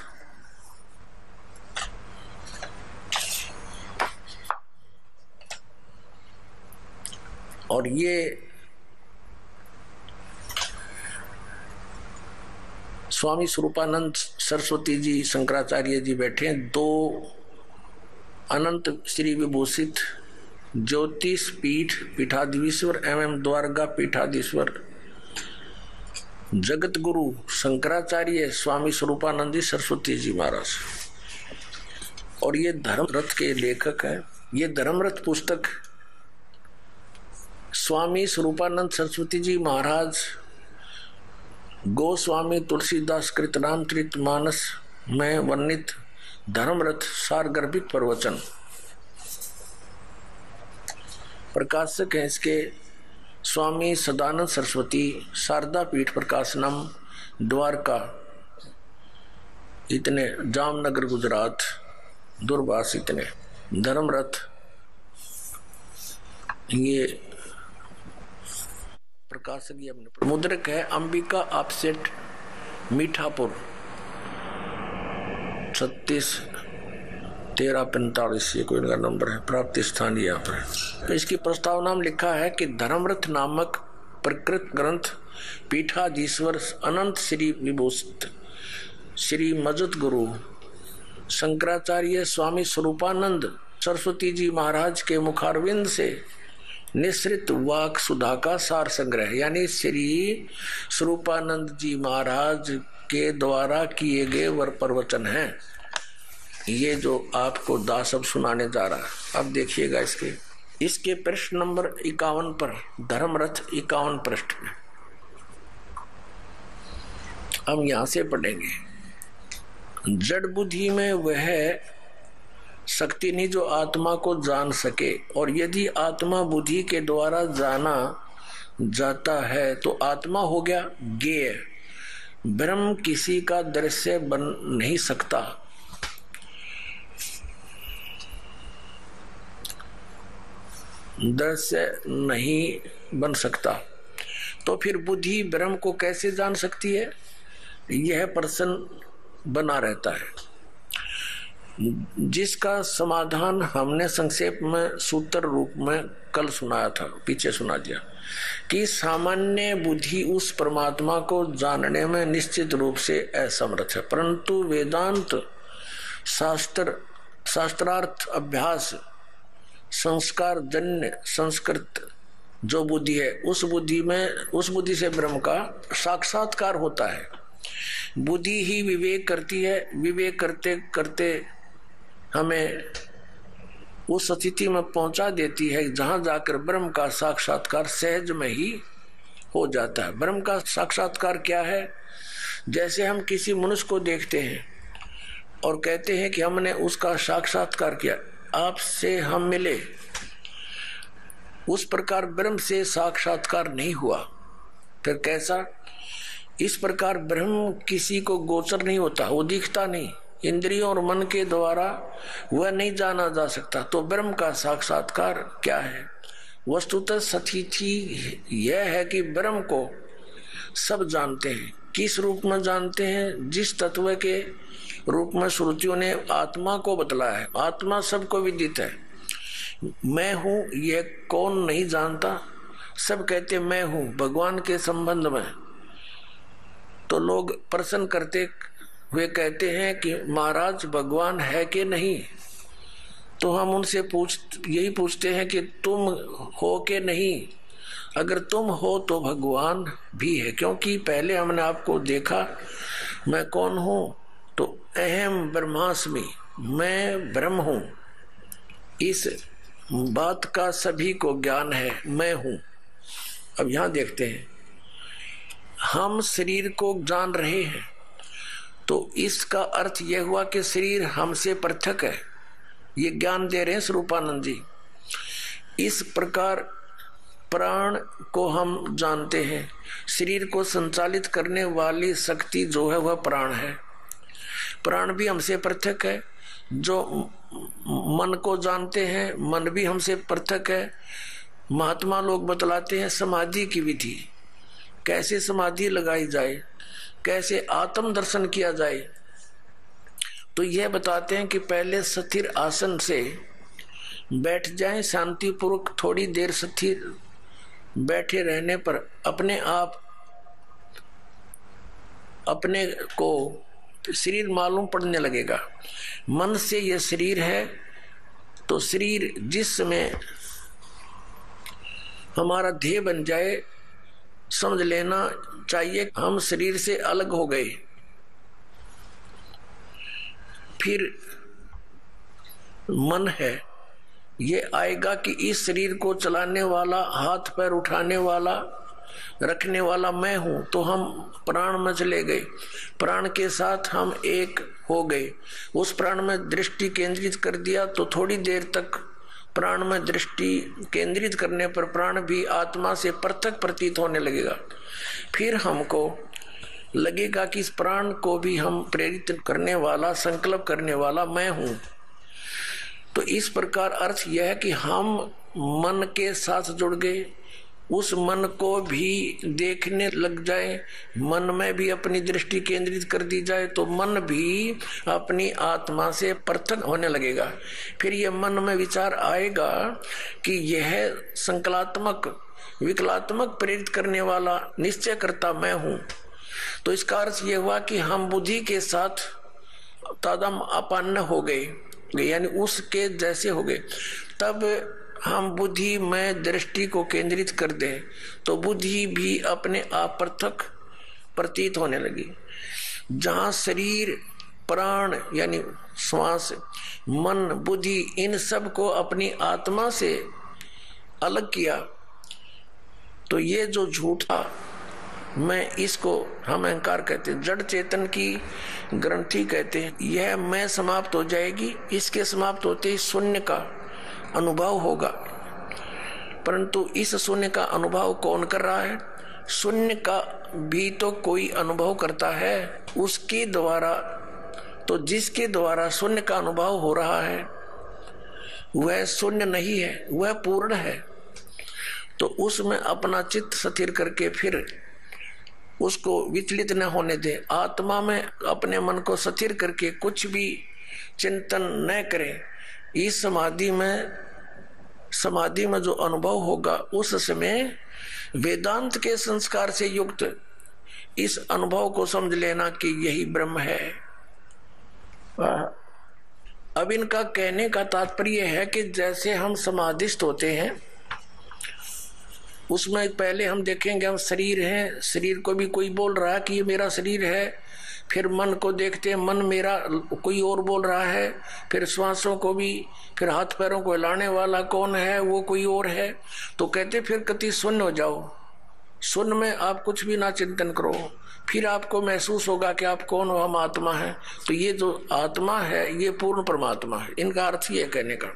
और ये स्वामी स्वरूपानंद सरस्वती जी शंकराचार्य जी बैठे हैं। 2 अनंत श्री विभूषित ज्योतिष पीठ पीठाधीश्वर एवं द्वारका पीठाधीश्वर जगत गुरु शंकराचार्य स्वामी स्वरूपानंद जी सरस्वती जी महाराज, और ये धर्मरथ के लेखक है। ये धर्मरथ पुस्तक स्वामी स्वरूपानंद सरस्वती जी महाराज गोस्वामी तुलसीदास कृत रामचरित मानस में वर्णित धर्मरथ सारगर्भित प्रवचन। प्रकाशक है इसके स्वामी सदानंद सरस्वती, शारदा पीठ प्रकाशनम, द्वारका, इतने, जामनगर गुजरात, दूरभाष इतने। धर्मरथ ये प्रकाशक ये अपने मुद्रक है अंबिका ऑफसेट मीठापुर 36 1345 ये कोई इनका नंबर है। प्राप्ति स्थान यहाँ पर है। तो इसकी प्रस्तावना में लिखा है कि धर्मरथ नामक प्रकृत ग्रंथ पीठाधीश्वर अनंत श्री विभूषित श्री मजत गुरु शंकराचार्य स्वामी स्वरूपानंद सरस्वती जी महाराज के मुखारविंद से निसृत वाक सुधा का सार संग्रह, यानी श्री स्वरूपानंद जी महाराज के द्वारा किए गए वर प्रवचन हैं। ये जो आपको दास अब सुनाने जा रहा है, अब देखिएगा इसके प्रश्न नंबर 51 पर, धर्मरथ 51 पृष्ठ में हम यहां से पढ़ेंगे। जड़ बुद्धि में वह शक्ति नहीं जो आत्मा को जान सके, और यदि आत्मा बुद्धि के द्वारा जाना जाता है तो आत्मा हो गया ज्ञेय। ब्रह्म किसी का दृश्य बन नहीं सकता। दृश्य नहीं बन सकता, तो फिर बुद्धि ब्रह्म को कैसे जान सकती है? यह प्रश्न बना रहता है, जिसका समाधान हमने संक्षेप में सूत्र रूप में कल सुनाया था, पीछे सुना दिया कि सामान्य बुद्धि उस परमात्मा को जानने में निश्चित रूप से असमर्थ है, परंतु वेदांत शास्त्रार्थ अभ्यास संस्कार जन्य संस्कृत जो बुद्धि है, उस बुद्धि से ब्रह्म का साक्षात्कार होता है। बुद्धि ही विवेक करती है, विवेक करते करते हमें उस स्थिति में पहुंचा देती है जहां जाकर ब्रह्म का साक्षात्कार सहज में ही हो जाता है। ब्रह्म का साक्षात्कार क्या है? जैसे हम किसी मनुष्य को देखते हैं और कहते हैं कि हमने उसका साक्षात्कार किया, आपसे हम मिले, उस प्रकार ब्रह्म से साक्षात्कार नहीं हुआ। फिर कैसा? इस प्रकार ब्रह्म किसी को गोचर नहीं होता, वो दिखता नहीं, इंद्रियों और मन के द्वारा वह नहीं जाना जा सकता। तो ब्रह्म का साक्षात्कार क्या है? वस्तुतः स्थिति यह है कि ब्रह्म को सब जानते हैं। किस रूप में जानते हैं? जिस तत्व के रूप में श्रुतियों ने आत्मा को बतलाया है। आत्मा सबको विदित है। मैं हूं यह कौन नहीं जानता? सब कहते मैं हूं। भगवान के संबंध में तो लोग प्रश्न करते हुए कहते हैं कि महाराज भगवान है कि नहीं? तो हम उनसे यही पूछते हैं कि तुम हो कि नहीं? अगर तुम हो तो भगवान भी है, क्योंकि पहले हमने आपको देखा। मैं कौन हूं? तो अहम ब्रह्मास्मि, मैं ब्रह्म हूं। इस बात का सभी को ज्ञान है, मैं हूं। अब यहां देखते हैं, हम शरीर को जान रहे हैं, तो इसका अर्थ यह हुआ कि शरीर हमसे पृथक है। ये ज्ञान दे रहे हैं स्वरूपानंद जी। इस प्रकार प्राण को हम जानते हैं। शरीर को संचालित करने वाली शक्ति जो है वह प्राण है। प्राण भी हमसे पृथक है। जो मन को जानते हैं, मन भी हमसे पृथक है। महात्मा लोग बतलाते हैं समाधि की विधि, कैसे समाधि लगाई जाए, कैसे आत्म दर्शन किया जाए। तो यह बताते हैं कि पहले स्थिर आसन से बैठ जाएं, शांतिपूर्वक थोड़ी देर स्थिर बैठे रहने पर अपने आप अपने को शरीर मालूम पड़ने लगेगा। मन से यह शरीर है, तो शरीर जिस समय हमारा देह बन जाए, समझ लेना चाहिए हम शरीर से अलग हो गए। फिर मन है, ये आएगा कि इस शरीर को चलाने वाला, हाथ पैर उठाने वाला, रखने वाला मैं हूं। तो हम प्राण में चले गए, प्राण के साथ हम एक हो गए। उस प्राण में दृष्टि केंद्रित कर दिया, तो थोड़ी देर तक प्राण में दृष्टि केंद्रित करने पर प्राण भी आत्मा से पृथक प्रतीत होने लगेगा। फिर हमको लगेगा कि इस प्राण को भी हम प्रेरित करने वाला, संकल्प करने वाला मैं हूं। तो इस प्रकार अर्थ यह है कि हम मन के साथ जुड़ गए, उस मन को भी देखने लग जाए, मन में भी अपनी दृष्टि केंद्रित कर दी जाए, तो मन भी अपनी आत्मा से पृथक होने लगेगा। फिर यह मन में विचार आएगा कि यह संकलात्मक, विकलात्मक प्रेरित करने वाला निश्चय करता मैं हूं। तो इसका अर्थ यह हुआ कि हम बुद्धि के साथ तदम अपन्न हो गए, यानी उसके जैसे हो गए। तब हम बुद्धि में दृष्टि को केंद्रित कर दें तो बुद्धि भी अपने आप पृथक प्रतीत होने लगी। जहां शरीर, प्राण यानी श्वास, मन, बुद्धि, इन सब को अपनी आत्मा से अलग किया तो ये जो झूठा मैं, इसको हम अहंकार कहते हैं, जड़ चेतन की ग्रंथि कहते हैं, यह मैं समाप्त हो जाएगी। इसके समाप्त होते ही शून्य का अनुभव होगा। परंतु इस शून्य का अनुभव कौन कर रहा है? शून्य का भी तो कोई अनुभव करता है, उसके द्वारा। तो जिसके द्वारा शून्य का अनुभव हो रहा है वह शून्य नहीं है, वह पूर्ण है। तो उसमें अपना चित्त स्थिर करके फिर उसको विचलित न होने दे। आत्मा में अपने मन को स्थिर करके कुछ भी चिंतन न करें। इस समाधि में जो अनुभव होगा उस समय वेदांत के संस्कार से युक्त इस अनुभव को समझ लेना कि यही ब्रह्म है। अब इनका कहने का तात्पर्य है कि जैसे हम समाधिस्थ होते हैं उसमें पहले हम देखेंगे हम शरीर है, शरीर को भी कोई बोल रहा है कि ये मेरा शरीर है। फिर मन को देखते हैं, मन मेरा कोई और बोल रहा है। फिर श्वासों को भी, फिर हाथ पैरों को हिलाने वाला कौन है, वो कोई और है। तो कहते फिर कति शून्य हो जाओ, शून्य में आप कुछ भी ना चिंतन करो, फिर आपको महसूस होगा कि आप कौन हो, हम आत्मा है। तो ये जो आत्मा है ये पूर्ण परमात्मा है। इनका अर्थ ये कहने का।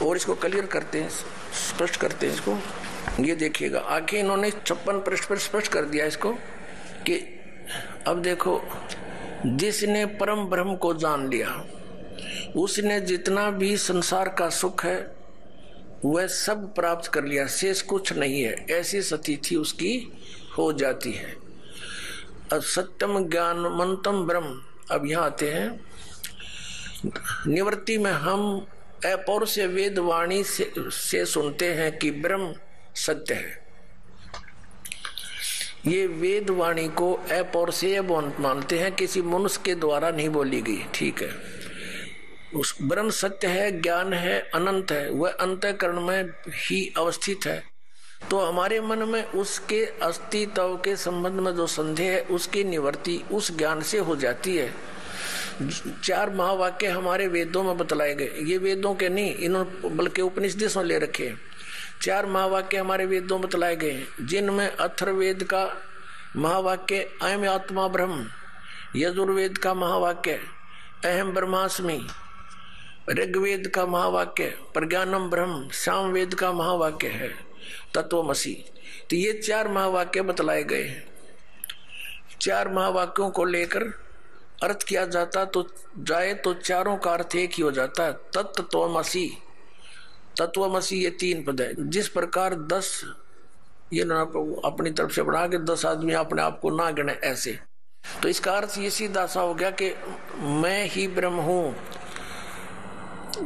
और इसको क्लियर करते हैं, स्पष्ट करते हैं इसको। ये देखिएगा आगे इन्होंने 56 पृष्ठ पर स्पष्ट कर दिया इसको कि अब देखो, जिसने परम ब्रह्म को जान लिया उसने जितना भी संसार का सुख है वह सब प्राप्त कर लिया, शेष कुछ नहीं है। ऐसी स्थिति उसकी हो जाती है। अब सत्यम ज्ञानमंतम ब्रह्म। अब यहाँ आते हैं निवृत्ति में हम अपौर से वेद वाणी से सुनते हैं कि ब्रह्म सत्य है। ये वेद वाणी को अपौर से मानते हैं, किसी मनुष्य के द्वारा नहीं बोली गई। ठीक है, उस ब्रह्म सत्य है, ज्ञान है, अनंत है, वह अंतःकरण में ही अवस्थित है। तो हमारे मन में उसके अस्तित्व के संबंध में जो संदेह है उसकी निवृत्ति उस ज्ञान से हो जाती है। 4 महावाक्य हमारे वेदों में बतलाए गए, ये वेदों के नहीं, इन्होंने बल्कि उपनिषदों से ले रखे। 4 महावाक्य हमारे वेदों में बतलाए गए, जिनमें अथर्ववेद का महावाक्य अयम आत्मा ब्रह्म, यजुर्वेद का महावाक्य अहम ब्रह्मास्मि, ऋग्वेद का महावाक्य प्रज्ञानम ब्रह्म, सामवेद का महावाक्य है तत्वमसि। तो ये 4 महावाक्य बतलाए गए हैं। 4 महावाक्यों को लेकर अर्थ किया जाता तो जाए तो चारों का अर्थ एक ही हो जाता है, तत्वमसि। तत्वमसि ये 3 पद है। जिस प्रकार 10 ये अपनी तरफ से बढ़ा के 10 आदमी अपने आप को ना गिने ऐसे, तो इसका अर्थ ये सीधा सा हो गया कि मैं ही ब्रह्म हूं।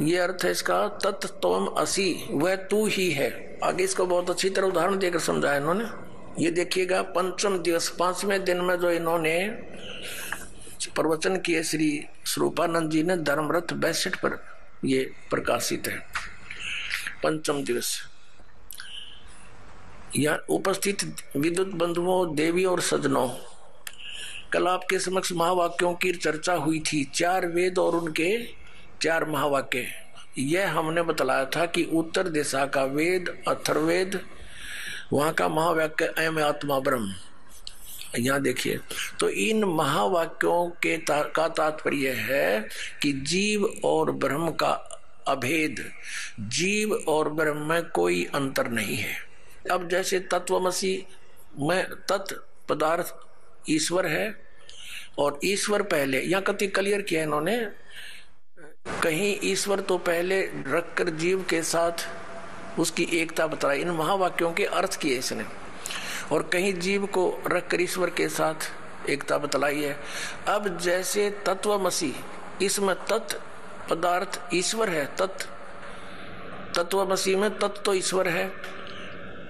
ये अर्थ है इसका, तत्त्वम असि, वह तू ही है। आगे इसको बहुत अच्छी तरह उदाहरण देकर समझाया इन्होंने। ये देखिएगा, पंचम दिवस 5वें दिन में जो इन्होंने प्रवचन किए श्री स्वरूपानंद जी ने धर्मरथ 62 पर ये प्रकाशित है। पंचम दिवस यहाँ उपस्थित विद्युत बंधुओं, देवी और सज्जनों, कल आपके समक्ष महावाक्यों की चर्चा हुई थी। 4 वेद और उनके 4 महावाक्य। यह हमने बतलाया था कि उत्तर दिशा का वेद अथर्ववेद, वहां का महावाक्य अयम आत्मा ब्रह्म। यहाँ देखिए, तो इन महावाक्यों के का तात्पर्य है कि जीव और ब्रह्म का अभेद, जीव और ब्रह्म में कोई अंतर नहीं है। अब जैसे तत्वमसि में तत् पदार्थ ईश्वर है और ईश्वर पहले, यहाँ कति क्लियर किया इन्होंने, कहीं ईश्वर तो पहले रखकर जीव के साथ उसकी एकता बताई, इन महावाक्यों के अर्थ किए इसने, और कहीं जीव को रखकर ईश्वर के साथ एकता बतलाई है। अब जैसे तत्वमसि, इसमें तत् पदार्थ ईश्वर है, तत्वमसि में तत् तो ईश्वर है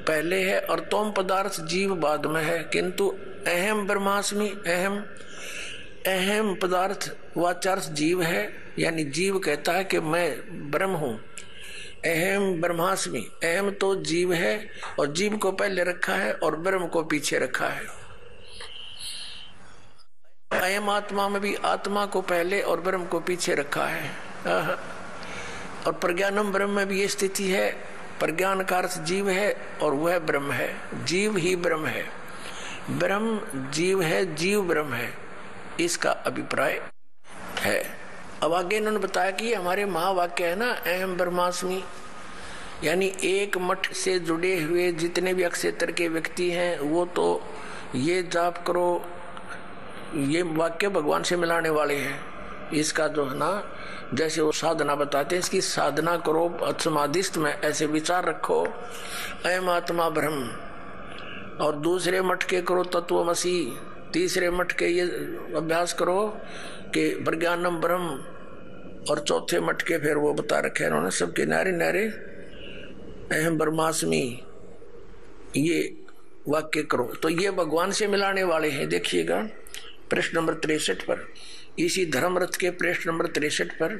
पहले है और तोम पदार्थ जीव बाद में है, किंतु अहम ब्रह्मास्मि, अहम अहम पदार्थ वाचार्थ जीव है, यानी जीव कहता है कि मैं ब्रह्म हूं। अहम ब्रह्मास्मि, अहम तो जीव है और जीव को पहले रखा है और ब्रह्म को पीछे रखा है। अयम आत्मा में भी आत्मा को पहले और ब्रह्म को पीछे रखा है। और प्रज्ञानम ब्रह्म में भी ये स्थिति है, प्रज्ञान का अर्थ जीव है और वह ब्रह्म है, जीव ही ब्रह्म है, ब्रह्म जीव है, जीव ब्रह्म है, इसका अभिप्राय है। अब आगे इन्होंने बताया कि हमारे महावाक्य है ना, अहम ब्रह्मास्मि, यानी एक मठ से जुड़े हुए जितने भी अक्षेत्र के व्यक्ति हैं वो तो ये जाप करो, ये वाक्य भगवान से मिलाने वाले हैं। इसका जो है ना, जैसे वो साधना बताते हैं, इसकी साधना करो, समाधिस्थ में ऐसे विचार रखो अयम आत्मा ब्रह्म, और दूसरे मठ के करो तत्वमसि, तीसरे मठ के ये अभ्यास करो कि प्रज्ञानम ब्रह्म, और चौथे मठ के फिर वो बता रखे उन्होंने सबके नारे नारे अहम ब्रह्मास्मि, ये वाक्य करो। तो ये भगवान से मिलाने वाले हैं। देखिएगा प्रश्न नंबर 63 पर, इसी धर्मरथ के प्रश्न नंबर 63 पर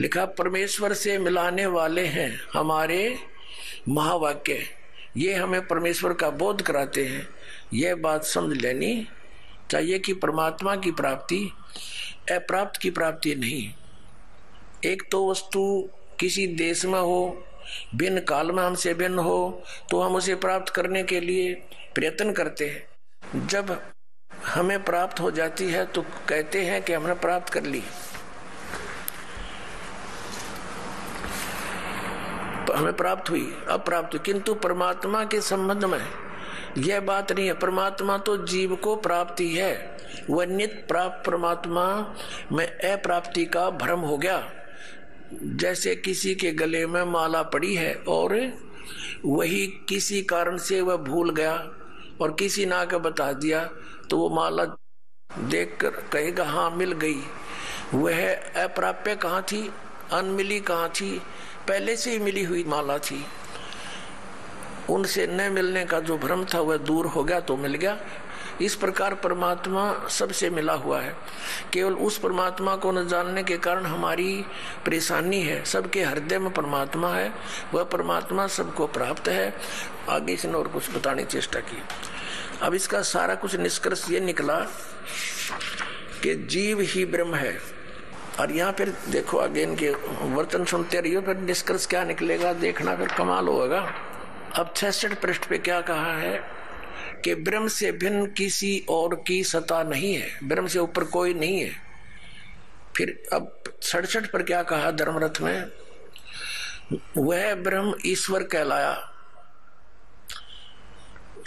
लिखा, परमेश्वर से मिलाने वाले हैं हमारे महावाक्य, ये हमें परमेश्वर का बोध कराते हैं। यह बात समझ लेनी चाहिए कि परमात्मा की प्राप्ति अप्राप्त की प्राप्ति नहीं। एक तो वस्तु किसी देश में हो, भिन्न काल में हमसे भिन्न हो, तो हम उसे प्राप्त करने के लिए प्रयत्न करते हैं। जब हमें प्राप्त हो जाती है तो कहते हैं कि हमने प्राप्त कर ली, हमें प्राप्त हुई, अब प्राप्त हुई। किंतु परमात्मा के संबंध में यह बात नहीं है। परमात्मा तो जीव को प्राप्ति है, वह नित्य प्राप्त परमात्मा में अप्राप्ति का भ्रम हो गया। जैसे किसी के गले में माला पड़ी है और वही किसी कारण से वह भूल गया और किसी ने आकर बता दिया, तो वो माला देखकर कहेगा हाँ मिल गई। वह अप्राप्य कहाँ थी, अनमिली कहाँ थी, पहले से ही मिली हुई माला थी। उनसे न मिलने का जो भ्रम था वह दूर हो गया तो मिल गया। इस प्रकार परमात्मा सबसे मिला हुआ है। केवल उस परमात्मा को न जानने के कारण हमारी परेशानी है। सबके हृदय में परमात्मा है, वह परमात्मा सबको प्राप्त है। आगे इसने और कुछ बताने की चेष्टा की। अब इसका सारा कुछ निष्कर्ष ये निकला कि जीव ही ब्रह्म है। और यहाँ फिर देखो आगे इनके वर्तन सुनते रहिए, फिर निष्कर्ष क्या निकलेगा देखना, फिर कमाल होगा। अब 66 पृष्ठ पे क्या कहा है कि ब्रह्म से भिन्न किसी और की सत्ता नहीं है, ब्रह्म से ऊपर कोई नहीं है। फिर अब 67 पर क्या कहा धर्मरथ में, वह ब्रह्म ईश्वर कहलाया।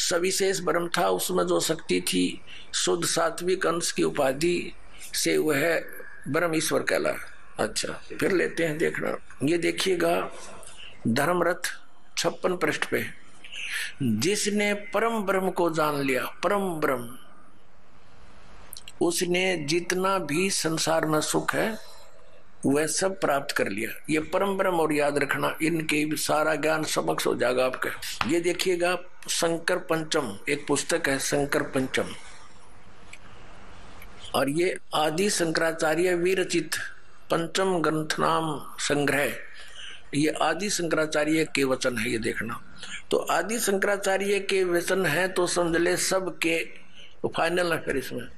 सविशेष ब्रह्म था, उसमें जो शक्ति थी शुद्ध सात्विक अंश की उपाधि से वह ब्रह्म ईश्वर कहलाया। अच्छा फिर लेते हैं, देखना ये देखिएगा धर्मरथ 56 पृष्ठ पे, जिसने परम ब्रह्म को जान लिया, परम ब्रह्म, उसने जितना भी संसार में सुख है वह सब प्राप्त कर लिया। ये परम ब्रह्म और याद रखना, इनके सारा ज्ञान समक्ष हो जाएगा आपका। ये देखिएगा शंकर पंचम, एक पुस्तक है शंकर पंचम, और ये आदि शंकराचार्य विरचित पंचम ग्रंथ नाम संग्रह, ये आदि शंकराचार्य के वचन है। ये देखना, तो आदि शंकराचार्य के वचन है तो समझ ले सब के फाइनल है फिर इसमें।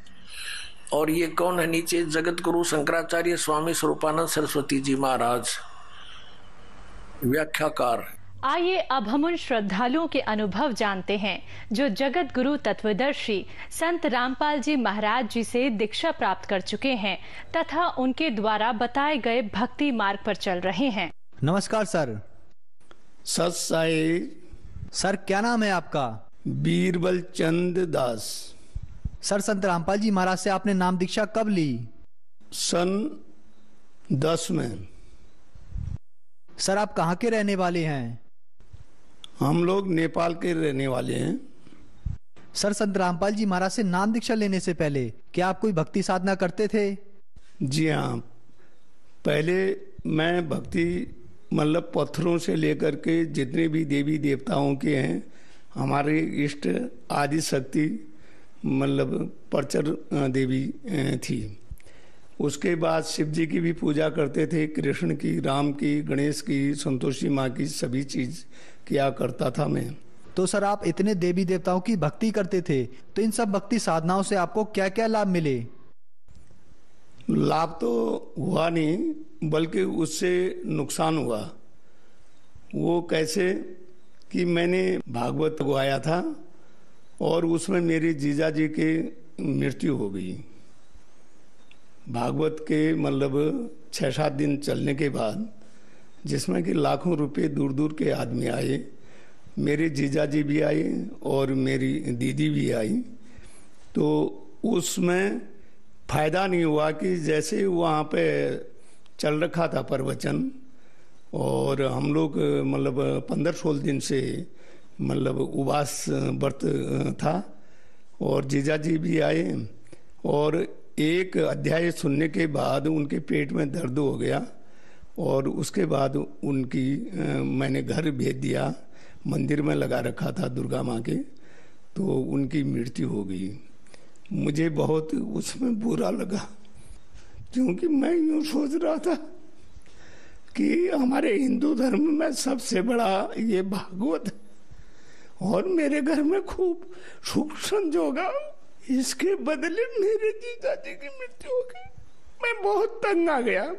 और ये कौन है नीचे, जगत गुरु शंकराचार्य स्वामी स्वरूपानंद सरस्वती जी महाराज व्याख्याकार। आइए अब हम उन श्रद्धालुओं के अनुभव जानते हैं जो जगत गुरु तत्वदर्शी संत रामपाल जी महाराज जी से दीक्षा प्राप्त कर चुके हैं तथा उनके द्वारा बताए गए भक्ति मार्ग पर चल रहे हैं। नमस्कार सर। सत साई। सर क्या नाम है आपका? बीरबल चंद दास। सर संत रामपाल जी महाराज से आपने नाम दीक्षा कब ली? सन 10 में। सर आप कहाँ के रहने वाले हैं? हम लोग नेपाल के रहने वाले हैं। सर संत रामपाल जी महाराज से नाम दीक्षा लेने से पहले क्या आप कोई भक्ति साधना करते थे? जी हाँ, पहले मैं भक्ति मतलब पत्थरों से लेकर के जितने भी देवी देवताओं के हैं, हमारे इष्ट आदि शक्ति मतलब परचर देवी थी। उसके बाद शिव जी की भी पूजा करते थे, कृष्ण की, राम की, गणेश की, संतोषी माँ की, सभी चीज किया करता था मैं। तो सर आप इतने देवी देवताओं की भक्ति करते थे, तो इन सब भक्ति साधनाओं से आपको क्या क्या लाभ मिले? लाभ तो हुआ नहीं, बल्कि उससे नुकसान हुआ। वो कैसे कि मैंने भागवत गाया था और उसमें मेरे जीजा जी की मृत्यु हो गई। भागवत के मतलब 6-7 दिन चलने के बाद, जिसमें कि लाखों रुपए दूर दूर के आदमी आए, मेरे जीजा जी भी आए और मेरी दीदी भी आई, तो उसमें फायदा नहीं हुआ कि जैसे वहाँ पे चल रखा था प्रवचन, और हम लोग मतलब 15-16 दिन से मतलब उपवास व्रत था, और जीजा जी भी आए, और एक अध्याय सुनने के बाद उनके पेट में दर्द हो गया, और उसके बाद उनकी मैंने घर भेज दिया, मंदिर में लगा रखा था दुर्गा माँ के, तो उनकी मृत्यु हो गई। मुझे बहुत उसमें बुरा लगा, क्योंकि मैं यूँ सोच रहा था कि हमारे हिंदू धर्म में सबसे बड़ा ये भागवत, और मेरे घर में खूब सुख संजोग, इसके बदले मेरे जीजा जी की मृत्यु हो गई। मैं बहुत तंग आ गया।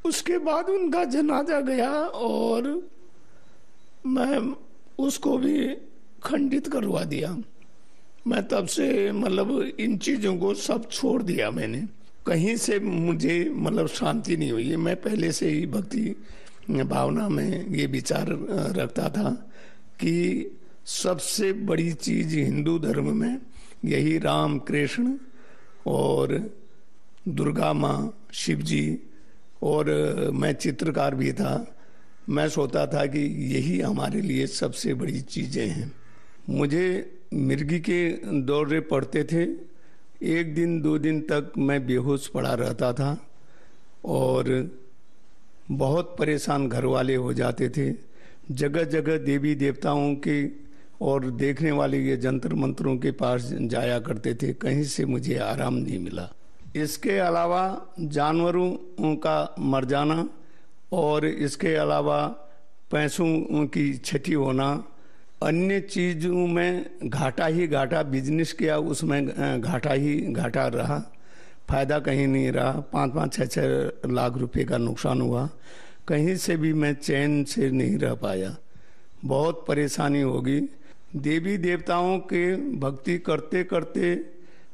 उसके बाद उनका जनाजा गया और मैं उसको भी खंडित करवा दिया। मैं तब से मतलब इन चीजों को सब छोड़ दिया मैंने। कहीं से मुझे मतलब शांति नहीं हुई। मैं पहले से ही भक्ति भावना में ये विचार रखता था कि सबसे बड़ी चीज हिंदू धर्म में यही राम, कृष्ण और दुर्गा माँ, शिव जी, और मैं चित्रकार भी था। मैं सोचता था कि यही हमारे लिए सबसे बड़ी चीजें हैं। मुझे मिर्गी के दौरे पड़ते थे। 1 दिन 2 दिन तक मैं बेहोश पड़ा रहता था और बहुत परेशान घर वाले हो जाते थे। जगह जगह देवी देवताओं के और देखने वाले ये जंतर मंत्रों के पास जाया करते थे, कहीं से मुझे आराम नहीं मिला। इसके अलावा जानवरों का मर जाना और इसके अलावा पैसों की क्षति होना, अन्य चीजों में घाटा ही घाटा, बिजनेस किया उसमें घाटा ही घाटा रहा, फायदा कहीं नहीं रहा। 5-5, 6-6 लाख रुपए का नुकसान हुआ। कहीं से भी मैं चैन से नहीं रह पाया, बहुत परेशानी होगी। देवी देवताओं के भक्ति करते करते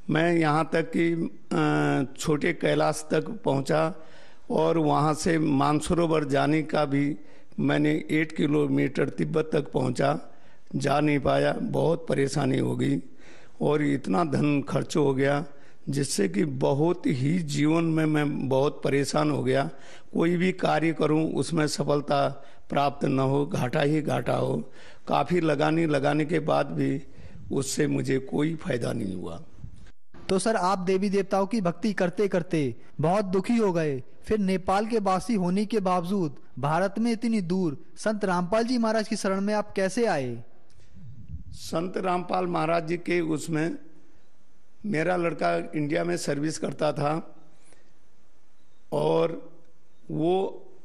मैं यहाँ तक कि छोटे कैलाश तक पहुँचा और वहाँ से मानसरोवर जाने का भी मैंने 8 किलोमीटर तिब्बत तक पहुँचा, जा नहीं पाया। बहुत परेशानी हो गई और इतना धन खर्च हो गया जिससे कि बहुत ही जीवन में मैं बहुत परेशान हो गया। कोई भी कार्य करूं उसमें सफलता प्राप्त न हो, घाटा ही घाटा हो। काफ़ी लगाने के बाद भी उससे मुझे कोई फायदा नहीं हुआ। तो सर आप देवी देवताओं की भक्ति करते करते बहुत दुखी हो गए, फिर नेपाल के वासी होने के बावजूद भारत में इतनी दूर संत रामपाल जी महाराज की शरण में आप कैसे आए? संत रामपाल महाराज जी के उसमें मेरा लड़का इंडिया में सर्विस करता था और वो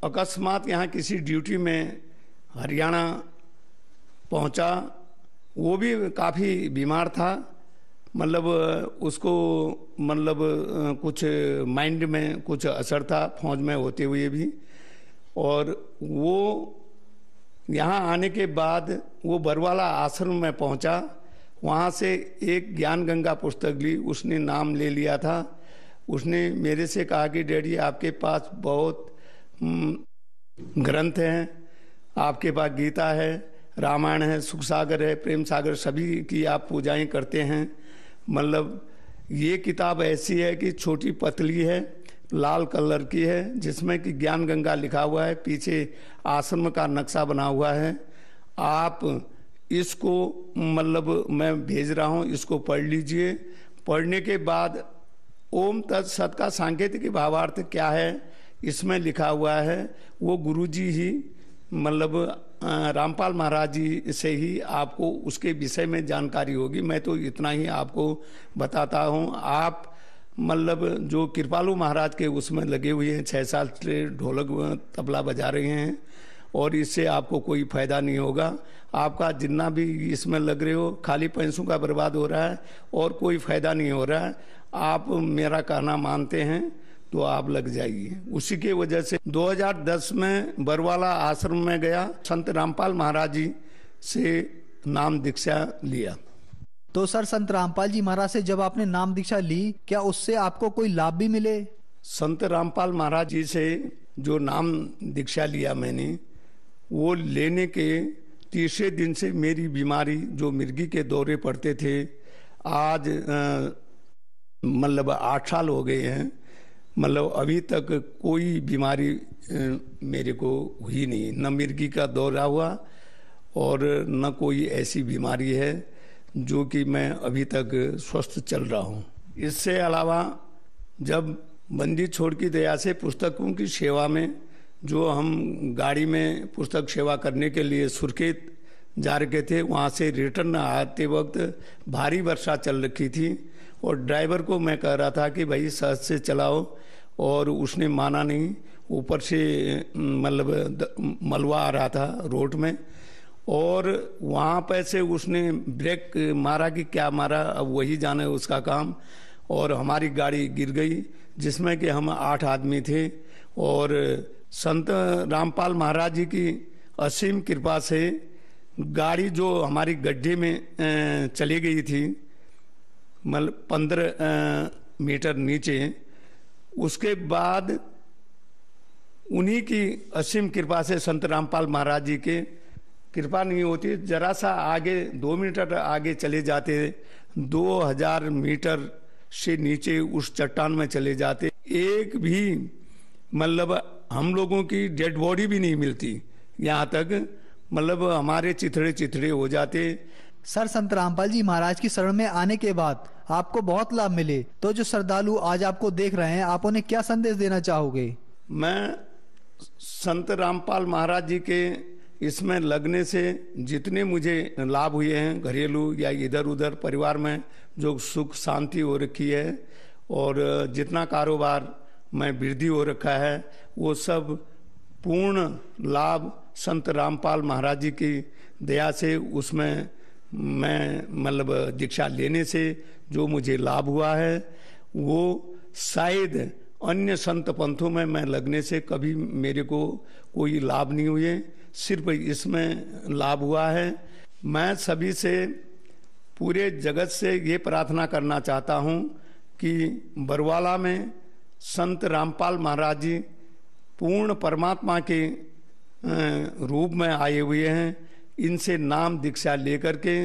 अकस्मात यहाँ किसी ड्यूटी में हरियाणा पहुँचा। वो भी काफ़ी बीमार था, मतलब उसको मतलब कुछ माइंड में कुछ असर था फौज में होते हुए भी। और वो यहाँ आने के बाद वो बरवाला आश्रम में पहुँचा। वहाँ से एक ज्ञान गंगा पुस्तक ली, उसने नाम ले लिया था। उसने मेरे से कहा कि डैडी आपके पास बहुत ग्रंथ हैं, आपके पास गीता है, रामायण है, सुख सागर है, प्रेम सागर, सभी की आप पूजाएं करते हैं। मतलब ये किताब ऐसी है कि छोटी पतली है, लाल कलर की है, जिसमें कि ज्ञान गंगा लिखा हुआ है, पीछे आश्रम का नक्शा बना हुआ है। आप इसको मतलब मैं भेज रहा हूँ, इसको पढ़ लीजिए। पढ़ने के बाद ओम तत्सत का सांकेतिक भावार्थ क्या है इसमें लिखा हुआ है, वो गुरुजी ही मतलब रामपाल महाराज जी से ही आपको उसके विषय में जानकारी होगी। मैं तो इतना ही आपको बताता हूँ। आप मतलब जो कृपालु महाराज के उसमें लगे हुए हैं, 6 साल से ढोलक तबला बजा रहे हैं, और इससे आपको कोई फायदा नहीं होगा। आपका जितना भी इसमें लग रहे हो खाली पैसों का बर्बाद हो रहा है और कोई फायदा नहीं हो रहा है। आप मेरा कहना मानते हैं तो आप लग जाइए। उसी के वजह से 2010 में बरवाला आश्रम में गया, संत रामपाल महाराज जी से नाम दीक्षा लिया। तो सर, संत रामपाल जी महाराज से जब आपने नाम दीक्षा ली, क्या उससे आपको कोई लाभ भी मिले? संत रामपाल महाराज जी से जो नाम दीक्षा लिया मैंने, वो लेने के तीसरे दिन से मेरी बीमारी, जो मिर्गी के दौरे पड़ते थे, आज मतलब 8 साल हो गए हैं, मतलब अभी तक कोई बीमारी मेरे को हुई नहीं। न मिर्गी का दौरा हुआ और न कोई ऐसी बीमारी है जो कि मैं अभी तक स्वस्थ चल रहा हूँ। इससे अलावा जब बंदी छोड़ की दया से पुस्तकों की सेवा में, जो हम गाड़ी में पुस्तक सेवा करने के लिए सुर्खेत जा रहे थे, वहाँ से रिटर्न आते वक्त भारी वर्षा चल रखी थी और ड्राइवर को मैं कह रहा था कि भाई सहज से चलाओ, और उसने माना नहीं। ऊपर से मतलब मलबा आ रहा था रोड में, और वहाँ पर से उसने ब्रेक मारा कि क्या मारा, अब वही जाने उसका काम, और हमारी गाड़ी गिर गई जिसमें कि हम 8 आदमी थे। और संत रामपाल महाराज जी की असीम कृपा से गाड़ी जो हमारी गड्ढे में चली गई थी, मतलब 15 मीटर नीचे, उसके बाद उन्हीं की असीम कृपा से, संत रामपाल महाराज जी के कृपा नहीं होती, जरा सा आगे 2 मीटर आगे चले जाते, 2000 मीटर से नीचे उस चट्टान में चले जाते, एक भी मतलब हम लोगों की डेड बॉडी भी नहीं मिलती। यहाँ तक मतलब हमारे चिथड़े हो जाते। सर, संत रामपाल जी महाराज की शरण में आने के बाद आपको बहुत लाभ मिले, तो जो श्रद्धालु आज आपको देख रहे हैं, आप उन्हें क्या संदेश देना चाहोगे? मैं संत रामपाल महाराज जी के इसमें लगने से जितने मुझे लाभ हुए हैं, घरेलू या इधर उधर परिवार में जो सुख शांति हो रखी है, और जितना कारोबार में वृद्धि हो रखा है, वो सब पूर्ण लाभ संत रामपाल महाराज जी की दया से, उसमें मैं मतलब दीक्षा लेने से जो मुझे लाभ हुआ है, वो शायद अन्य संत पंथों में मैं लगने से कभी मेरे को कोई लाभ नहीं हुए, सिर्फ इसमें लाभ हुआ है। मैं सभी से, पूरे जगत से ये प्रार्थना करना चाहता हूँ कि बरवाला में संत रामपाल महाराज जी पूर्ण परमात्मा के रूप में आए हुए हैं। इनसे नाम दीक्षा लेकर के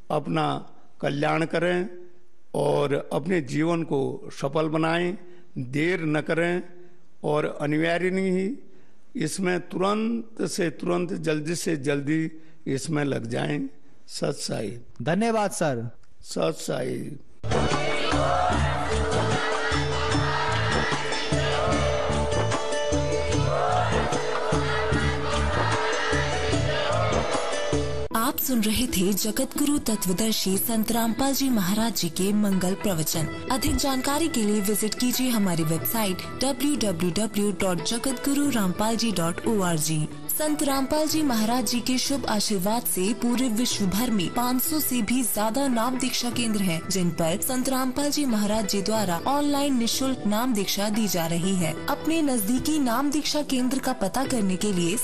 अपना कल्याण करें और अपने जीवन को सफल बनाएं, देर न करें, और अनिवार्य नहीं ही इसमें तुरंत से तुरंत, जल्दी से जल्दी इसमें लग जाएं। सत साई। धन्यवाद सर। सत साई। आप सुन रहे थे जगत गुरु तत्वदर्शी संत रामपाल जी महाराज जी के मंगल प्रवचन। अधिक जानकारी के लिए विजिट कीजिए हमारी वेबसाइट www.jagatgururampalji.org। संत रामपाल जी महाराज जी के शुभ आशीर्वाद से पूरे विश्व भर में 500 से भी ज्यादा नाम दीक्षा केंद्र हैं, जिन पर संत रामपाल जी महाराज जी द्वारा ऑनलाइन निःशुल्क नाम दीक्षा दी जा रही है। अपने नजदीकी नाम दीक्षा केंद्र का पता करने के लिए